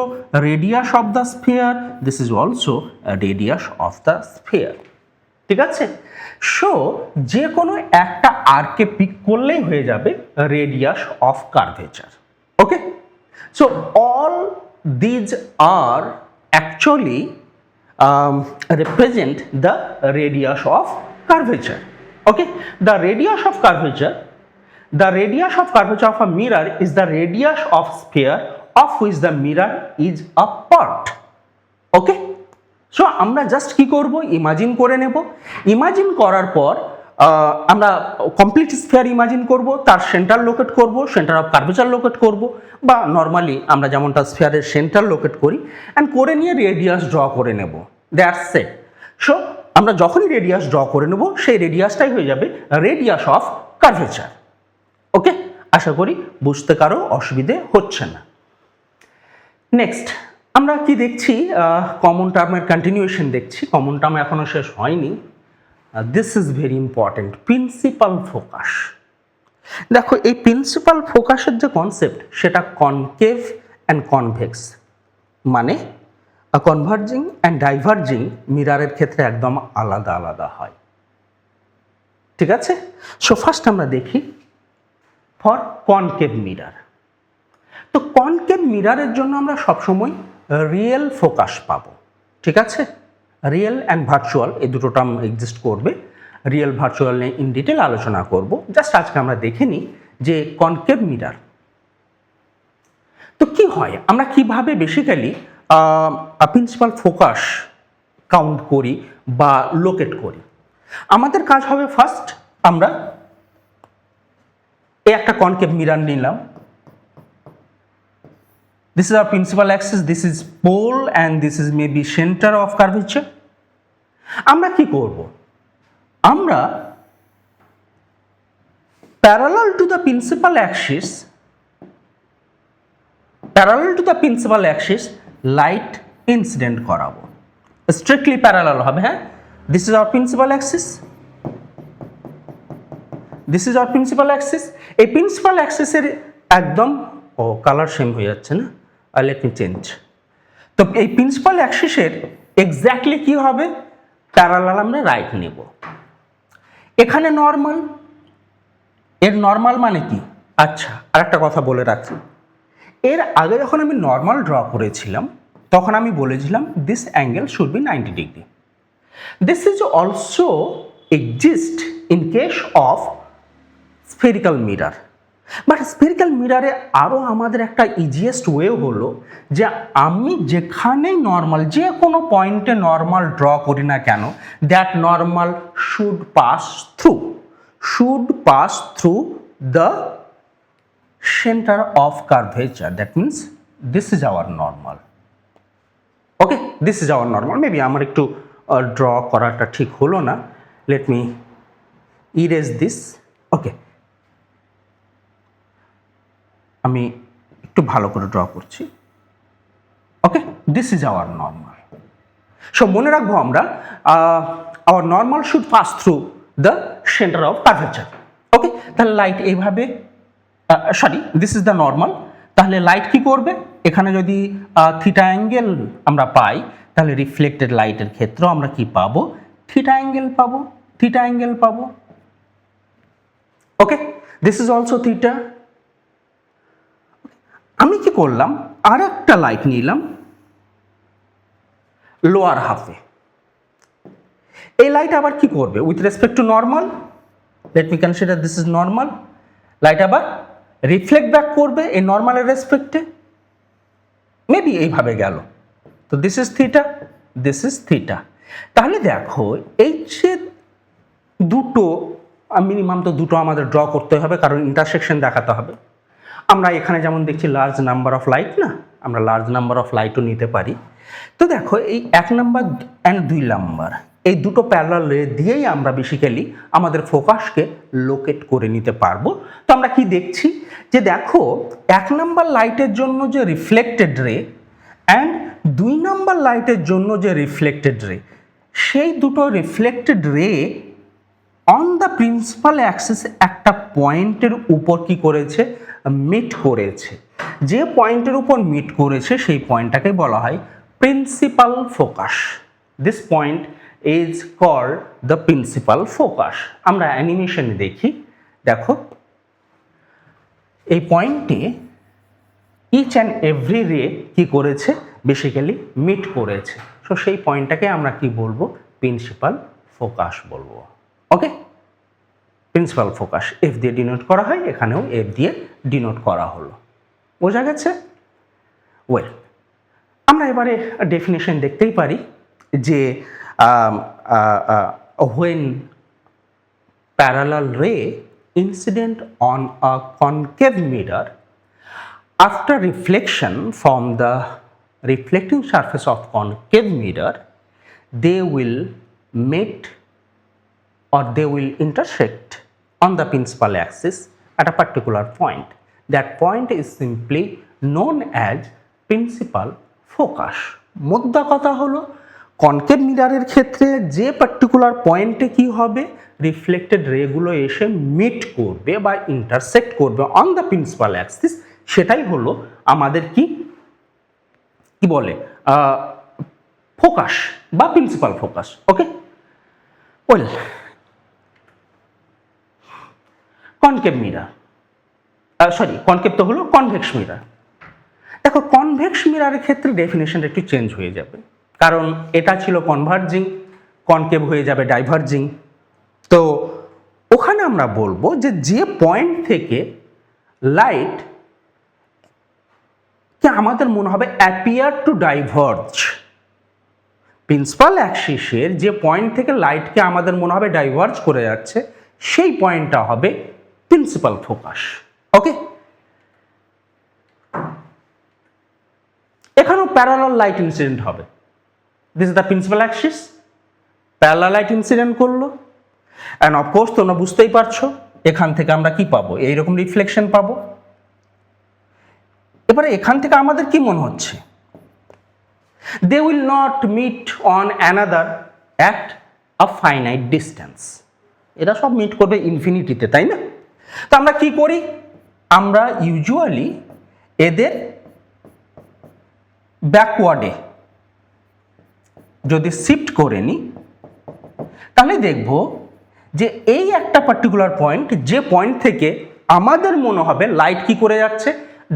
radius of the sphere, this is also a radius of the sphere। ঠিক আছে, সো যে কোনো একটা আর্কে পিক করলেই হয়ে যাবে radius of curvature. Okay, so all these are actually represent the radius of curvature. Okay, the radius of curvature of a mirror is the radius of sphere of which the mirror is a part. Okay, so আমরা just কি করব imagine করে নেব। Imagine করার পর আমরা complete sphere imagine করব, তার সেন্টার লোকেট করব, সেন্টার অফ কার্ভেচার লোকেট করব, বা নর্মালি আমরা যেমনটা স্ফিয়ারের সেন্টার লোকেট করি অ্যান্ড করে নিয়ে রেডিয়াস ড্র করে নেব। That's it. সো আমরা যখনই রেডিয়াস ড্র করে নেব সেই রেডিয়াসটাই হয়ে যাবে রেডিয়াস অফ কার্ভেচার। ওকে, আশা করি বুঝতে কারো অসুবিধে হচ্ছে না। নেক্সট আমরা কি দেখছি, কমন টার্মের কন্টিনিউয়েশন দেখছি। কমন টার্ম এখনো শেষ হয়নি। This is very important, principal focus. দেখো এই প্রিন্সিপাল ফোকাসের যে কনসেপ্ট সেটা কনকেভ অ্যান্ড কনভেক্স, মানে কনভার্জিং অ্যান্ড ডাইভার্জিং মিরারের ক্ষেত্রে একদম আলাদা আলাদা হয়। ঠিক আছে, সো ফার্স্ট আমরা দেখি ফর কনকেভ মিরার। তো কনকেভ মিরারের জন্য আমরা সবসময় রিয়েল ফোকাস পাবো। ঠিক আছে, রিয়েল অ্যান্ড ভার্চুয়াল এই দুটো টার্ম এক্সিস্ট করবে। রিয়েল ভার্চুয়াল নিয়ে ইন ডিটেল আলোচনা করব। জাস্ট আজকে আমরা দেখে নিই যে কনকেভ মিরার তো কি হয়, আমরা কিভাবে বেসিক্যালি প্রিন্সিপাল ফোকাস কাউন্ট করি বা লোকেট করি। আমাদের কাজ হবে ফার্স্ট আমরা এই একটা কনকেভ মিরার নিলাম। This is our principal axis, this is pole and this is maybe center of curvature. আমরা কি করব, আমরা parallel to the principal axis light incident করাবো। স্ট্রিক্টলি প্যারালাল হবে। হ্যাঁ, this is our principal axis, this is our principal axis। এই principal অ্যাক্সিসের একদম colour same হয়ে যাচ্ছে না, লেট মি চেঞ্জ। তো এই প্রিন্সিপাল অ্যাক্সিসের এক্স্যাক্টলি কি হবে, প্যারালাল আমরা রাইট নেব। এখানে নর্মাল, এর নর্মাল মানে কি, আচ্ছা আরেকটা কথা বলে রাখি, এর আগে যখন আমি নর্মাল ড্র করেছিলাম তখন আমি বলেছিলাম this angle should be 90 degree. This is also exist in case of spherical mirror. But spherical মিরারে আরও আমাদের একটা ইজিয়েস্ট ওয়ে হলো যে আমি যেখানেই নর্মাল, যে কোনো পয়েন্টে নর্মাল ড্র করি না কেন, that normal should pass through the centre of curvature. That means this is our normal. Okay, this is our normal. Maybe আমার একটু ড্র করাটা ঠিক হলো না, let me erase this. Okay, আমি একটু ভালো করে ড্র করছি। Okay, this is our normal. So মনে রাখবো আমরা our normal should pass through the centre of curvature. Okay, তাহলে লাইট এইভাবে, sorry this is the normal. তাহলে লাইট কি করবে, এখানে যদি থিটা অ্যাঙ্গেল আমরা পাই তাহলে রিফ্লেক্টেড লাইটের ক্ষেত্রেও আমরা কি পাবো, থিটা অ্যাঙ্গেল পাবো। ওকে, দিস ইজ অলসো থিটা। আমি কি করলাম, আর একটা লাইট নিলাম লোয়ার হাফে। এই লাইট আবার কি করবে with respect to normal, late me consider this is normal. Light আবার রিফ্লেক্ট ব্যাক করবে এই নর্মালের রেসপেক্টে, মেবি এইভাবে গেল। তো দিস ইজ থিটা। তাহলে দেখো এই যে দুটো, মিনিমাম তো দুটো আমাদের ড্র করতে হবে কারণ ইন্টারসেকশন দেখাতে হবে। আমরা এখানে যেমন দেখছি লার্জ নাম্বার অফ লাইট, না আমরা লার্জ নাম্বার অফ লাইটও নিতে পারি। তো দেখো এই 1 নাম্বার অ্যান্ড 2 নাম্বার এই দুটো প্যারালাল রে দিয়েই আমরা বেসিক্যালি আমাদের ফোকাসকে লোকেট করে নিতে পারবো। তো আমরা কি দেখছি যে দেখো 1 নাম্বার লাইটের জন্য যে রিফ্লেক্টেড রে অ্যান্ড 2 নাম্বার লাইটের জন্য যে রিফ্লেক্টেড রে, সেই দুটো রিফ্লেক্টেড রে অন দ্য প্রিন্সিপাল অ্যাক্সিস একটা পয়েন্টের উপর কি করেছে, মিট করেছে। যে পয়েন্টের উপর মিট করেছে সেই পয়েন্টটাকে বলা হয় principal focus. This point is called the principal focus. আমরা অ্যানিমেশনে দেখি, দেখো এই পয়েন্টে ইচ অ্যান্ড এভরি রে কি করেছে, বেসিক্যালি মিট করেছে। সো সেই পয়েন্টটাকে আমরা কি বলবো, প্রিন্সিপাল ফোকাস বলবো। ওকে, প্রিন্সিপাল ফোকাস এফ দিয়ে ডিনোট করা হয়, এখানেও এফ দিয়ে ডিনোট করা হলো। বোঝা গেছে? ওয়েল, আমরা এবারে ডেফিনেশন দেখতেই পারি যে when parallel ray incident on a concave mirror after reflection from the reflecting surface of concave mirror, they will meet or they will intersect on the principal axis at a particular point. That point is simply known as principal focus. মোদ্দা কথা হলো concave মিররের ক্ষেত্রে যে particular পয়েন্টে কি হবে, reflected রেগুলো এসে meet করবে বা ইন্টারসেক্ট করবে অন দ্য প্রিন্সিপাল অ্যাক্সিস, সেটাই হলো আমাদের কি বলে ফোকাস বা প্রিন্সিপাল ফোকাস। ওকে, ওয়েল, কনকেভ মিরর, কনকেভ তো হলো কনভেক্স মিরর। দেখো, কনভেক্স মিররের ক্ষেত্রে ডেফিনেশনটা একটু চেঞ্জ হয়ে যাবে, কারণ এটা ছিল কনভার্জিং, কনকেভ হয়ে যাবে ডাইভার্জিং। তো ওখানে আমরা বলবো যে পয়েন্ট থেকে লাইট কে আমাদের মনে হবে অ্যাপিয়ার টু ডাইভার্জ, প্রিন্সিপাল অ্যাক্সিসের যে পয়েন্ট থেকে লাইটকে আমাদের মনে হবে ডাইভার্জ করে যাচ্ছে, সেই পয়েন্টটা হবে প্রিন্সিপাল ফোকাস। ওকে, এখানেও প্যারালাল লাইট ইনসিডেন্ট হবে। This is the principal axis, parallel light incident করলো, অ্যান্ড অফকোর্স তোমরা বুঝতেই পারছো এখান থেকে আমরা কি পাবো, এইরকম রিফ্লেকশন পাবো। এবারে এখান থেকে আমাদের কি মনে হচ্ছে, they will not meet on another at a finite distance, এরা সব মিট করবে ইনফিনিটিতে, তাই না? তো আমরা কি করি, আমরা ইউজুয়ালি এদের ব্যাকওয়ার্ডে যদি শিফট করে নিই, তাহলে দেখব যে এই একটা পার্টিকুলার পয়েন্ট, যে পয়েন্ট থেকে আমাদের মনে হবে লাইট কি করে যাচ্ছে,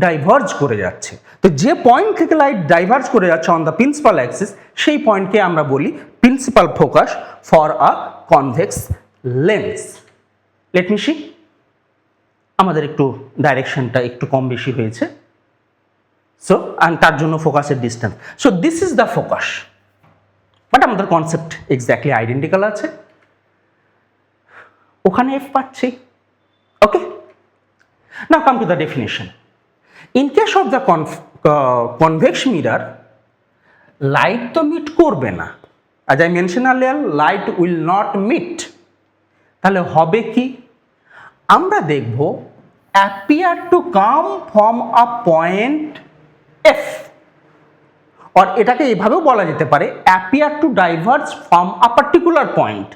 ডাইভার্জ করে যাচ্ছে। তো যে পয়েন্ট থেকে লাইট ডাইভার্জ করে যাচ্ছে অন দ্য প্রিন্সিপাল অ্যাক্সিস, সেই পয়েন্টকে আমরা বলি principal focus for a convex lens. Let me see, আমাদের একটু ডাইরেকশনটা একটু কম বেশি হয়েছে, সো অ্যান্ড তার জন্য ফোকাসের distance. So this is the focus, but আমাদের কনসেপ্ট এক্স্যাক্টলি আইডেন্টিক্যাল আছে, ওখানে এফ পাচ্ছি। Okay, now come to the definition. In case of the convex mirror, light তো মিট করবে না, as I mention earlier, light will not meet. তাহলে হবে কি, আমরা দেখব appear to come from a point F, আর এটাকে এভাবেও বলা যেতে পারে appear to diverge from a particular point.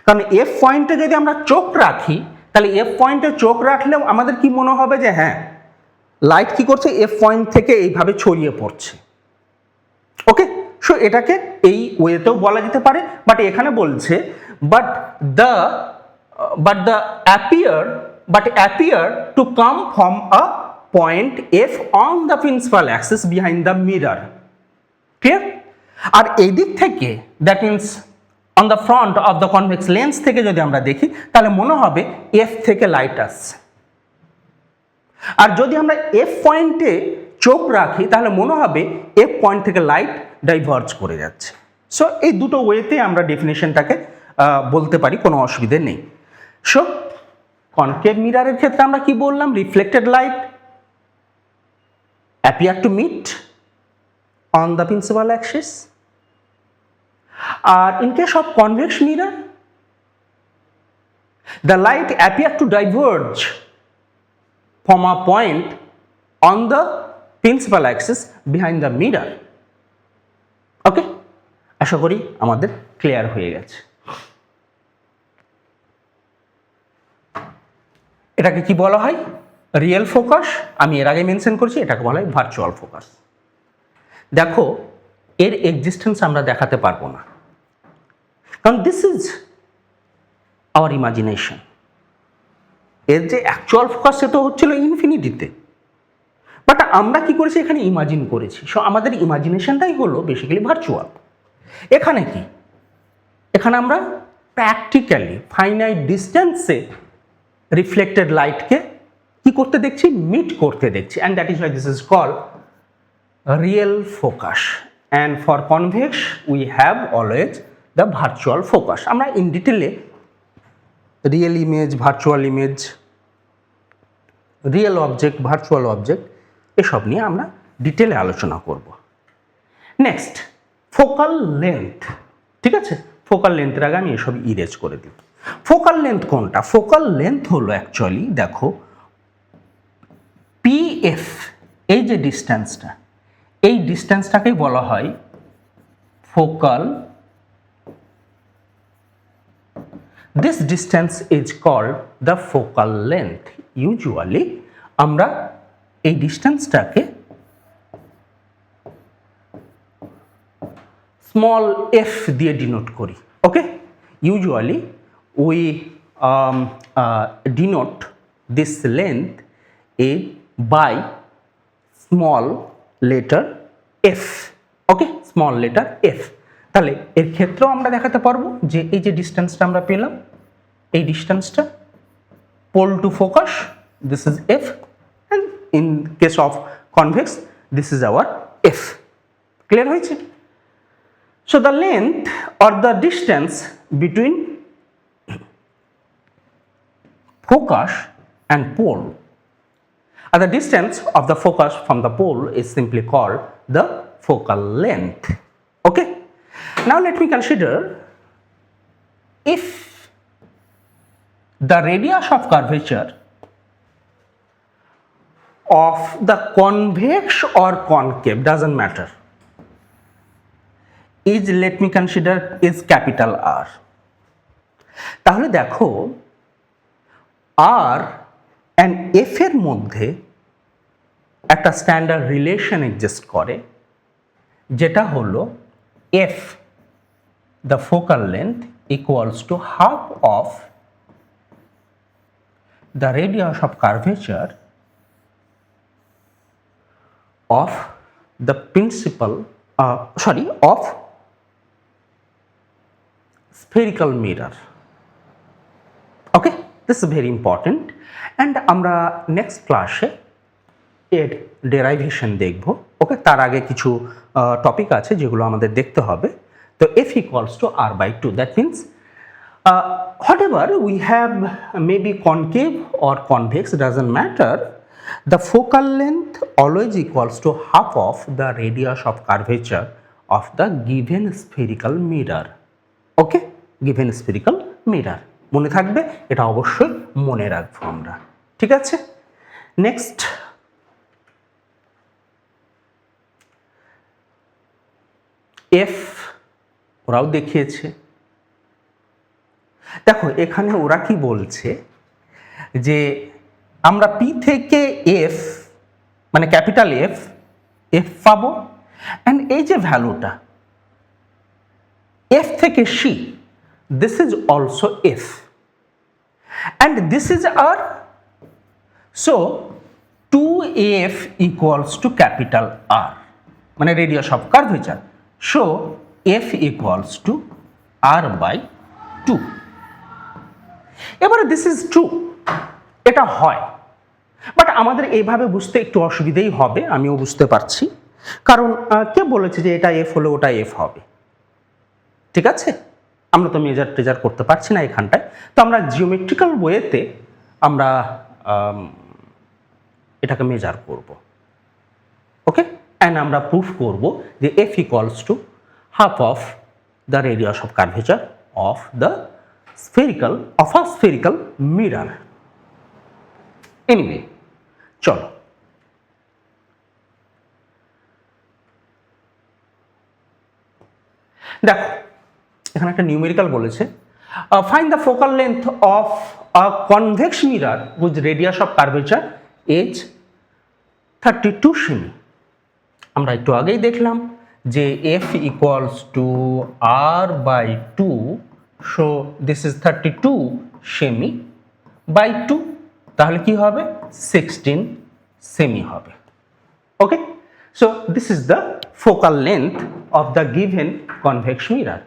কারণ এফ পয়েন্টে যদি আমরা চোখ রাখি, তাহলে এফ পয়েন্টে চোখ রাখলেও আমাদের কি মনে হবে যে হ্যাঁ, লাইট কি করছে, এফ পয়েন্ট থেকে এইভাবে ছড়িয়ে পড়ছে। ওকে, সো এটাকে এই ওয়েতেও বলা যেতে পারে, বাট এখানে বলছে but the appear to come from a point F on the principal axis behind the mirror. Clear? আর এই দিক থেকে, that means on the front of the convex lens থেকে যদি আমরা দেখি, তাহলে মনে হবে এফ থেকে লাইট আসছে। আর যদি আমরা এফ পয়েন্টে চোখ রাখি, তাহলে মনে হবে এফ পয়েন্ট থেকে লাইট ডাইভার্জ করে যাচ্ছে। সো এই দুটো ওয়েতে আমরা ডেফিনেশনটাকে বলতে পারি, কোনো অসুবিধে নেই। সো কনকেভ মিররের ক্ষেত্রে আমরা কি বললাম, reflected light appear to meet on the principal axis. আর in case of convex mirror, the light appear to diverge from a point on the principal axis behind the mirror. ওকে, আশা করি আমাদের clear হয়ে গেছে। এটাকে কি বলা হয়, রিয়েল ফোকাস। আমি এর আগে মেনশন করেছি, এটাকে বলা হয় ভার্চুয়াল ফোকাস। দেখো, এর এক্সিস্টেন্স আমরা দেখাতে পারবো না, কারণ দিস ইজ আওয়ার ইমাজিনেশন। এর যে অ্যাকচুয়াল ফোকাস সে তো হচ্ছিল ইনফিনিটিতে, বাট আমরা কি করেছি, এখানে ইমাজিন করেছি। সো আমাদের ইমাজিনেশনটাই হলো বেসিক্যালি ভার্চুয়াল। এখানে কি, এখানে আমরা প্র্যাকটিক্যালি ফাইনাইট ডিস্টেন্সে রিফ্লেক্টেড লাইটকে কি করতে দেখছি, মিট করতে দেখছি, and that is why this is called real focus. And for convex we have always the virtual focus. আমরা ইন ডিটেলে real image, virtual image, real object, virtual object, এসব নিয়ে আমরা ডিটেলে আলোচনা করব। Next, focal length. ঠিক আছে, ফোকাল লেন্থের আগে আমি এসব ইরেজ করে দিই। ফোকাল লেন্থ কোনটা? ফোকাল লেন্থ হলো অ্যাকচুয়ালি, দেখো, পিএফ, এই যে ডিস্ট্যান্সটা, এই ডিস্ট্যান্সটাকেই বলা হয় focal. This distance is called the focal length. Usually আমরা এই ডিস্ট্যান্সটাকে স্মল এফ দিয়ে ডিনোট করি। Okay, usually we denote this length is by small letter f. Okay, small letter F. তাহলে এর ক্ষেত্রেও আমরা দেখাতে পারবো যে এই যে ডিস্টেন্সটা আমরা পেলাম, এই ডিস্টেন্সটা pole to focus, this is F, and in case of convex this is our F. Clear হয়েছে? So the length or the distance between focus and pole, the distance of the focus from the pole is simply called the focal length. Okay, now let me consider if the radius of curvature of the convex or concave, doesn't matter, is, let me consider, is capital R. তাহলে দেখো, আর and F এর মধ্যে একটা standard relation exist করে, যেটা হলো F the focal length equals to half of the radius of curvature of the principal, of spherical mirror. Okay, this is very important, and আমরা next ক্লাসে এর ডেরাইভেশন দেখব। ওকে, তার আগে কিছু টপিক আছে যেগুলো আমাদের দেখতে হবে। তো F equals to R by two, that means whatever we have, maybe concave or convex, doesn't matter, the focal length always equals to half of the radius of curvature of the given spherical mirror. Okay, given spherical mirror মনে থাকবে, এটা অবশ্যই মনে রাখবো আমরা। ঠিক আছে, next, F ওরাও দেখিয়েছে। দেখো এখানে ওরা কি বলছে যে আমরা পি থেকে এফ, মানে ক্যাপিটাল এফ, এফ পাবো, অ্যান্ড এই যে ভ্যালুটা এফ থেকে C, this is also F, and this is R, so 2f equals to capital R, মানে radius of curvature. So F equals to R by two. এবারে this is true, এটা হয়, but আমাদের এইভাবে বুঝতে একটু অসুবিধেই হবে, আমিও বুঝতে পারছি, কারণ কে বলেছে যে এটা এফ হলে ওটা এফ হবে? ঠিক আছে, আমরা তো মেজার টেজার করতে পারছি না এখানটায়, তো আমরা জিওমেট্রিক্যাল ওয়েতে আমরা এটাকে মেজার করব। ওকে, অ্যান্ড আমরা প্রুফ করব যে F equals to half of the radius of curvature of the spherical mirror. Anyway, চলো দেখো, এখানে একটা নিউমেরিক্যাল বলেছে, find the focal length of a convex mirror with radius of curvature is 32 সেমি। আমরা একটু আগেই দেখলাম যে F equals to R by two, so this is 32 সেমি বাই টু, তাহলে কি হবে? 16 সেমি হবে। Okay, so this is the focal length of the given convex mirror.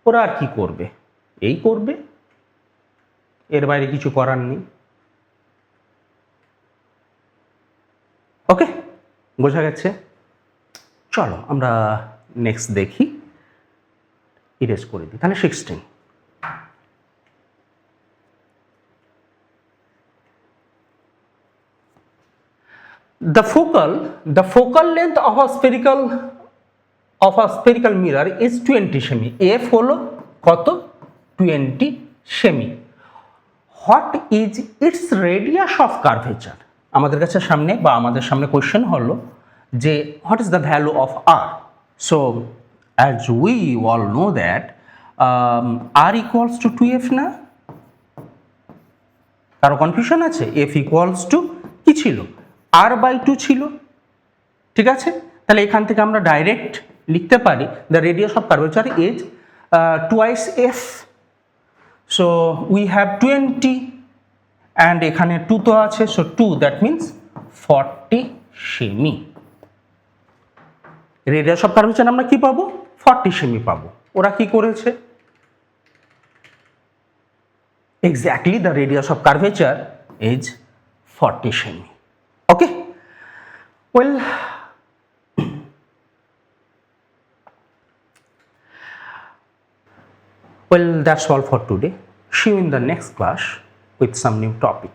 ওরা আর কি করবে? এই করবে, এর বাইরে কিছু করার নেই। ওকে, বোঝা গেছে? চলো আমরা নেক্সট দেখি, ইরেজ করে দিই। তাহলে 16, the focal length of a spherical mirror is 20 সেমি। f হলো কত? 20 সেমি। What is its radius of curvature? আমাদের কাছে সামনে বা আমাদের সামনে কোয়েশ্চেন হলো যে what is the value of R. So as we all know that R equals to 2f না? কারো কনফিউশন আছে? এফ ইকুয়ালস টু কি ছিল? আর বাই 2 ছিল, ঠিক আছে? তাহলে এখান থেকে আমরা ডাইরেক্ট লিখতে পারি the radius of curvature is twice F. So we have 20 and এখানে 2 তো আছে, so 2 that means 40 semi. Radius of curvature আমরা কি পাবো? 40 সেমি পাবো। ওরা কি করেছে? Exactly, the radius of curvature is 40 semi. Okay, well that's all for today. See you in the next class with some new topic.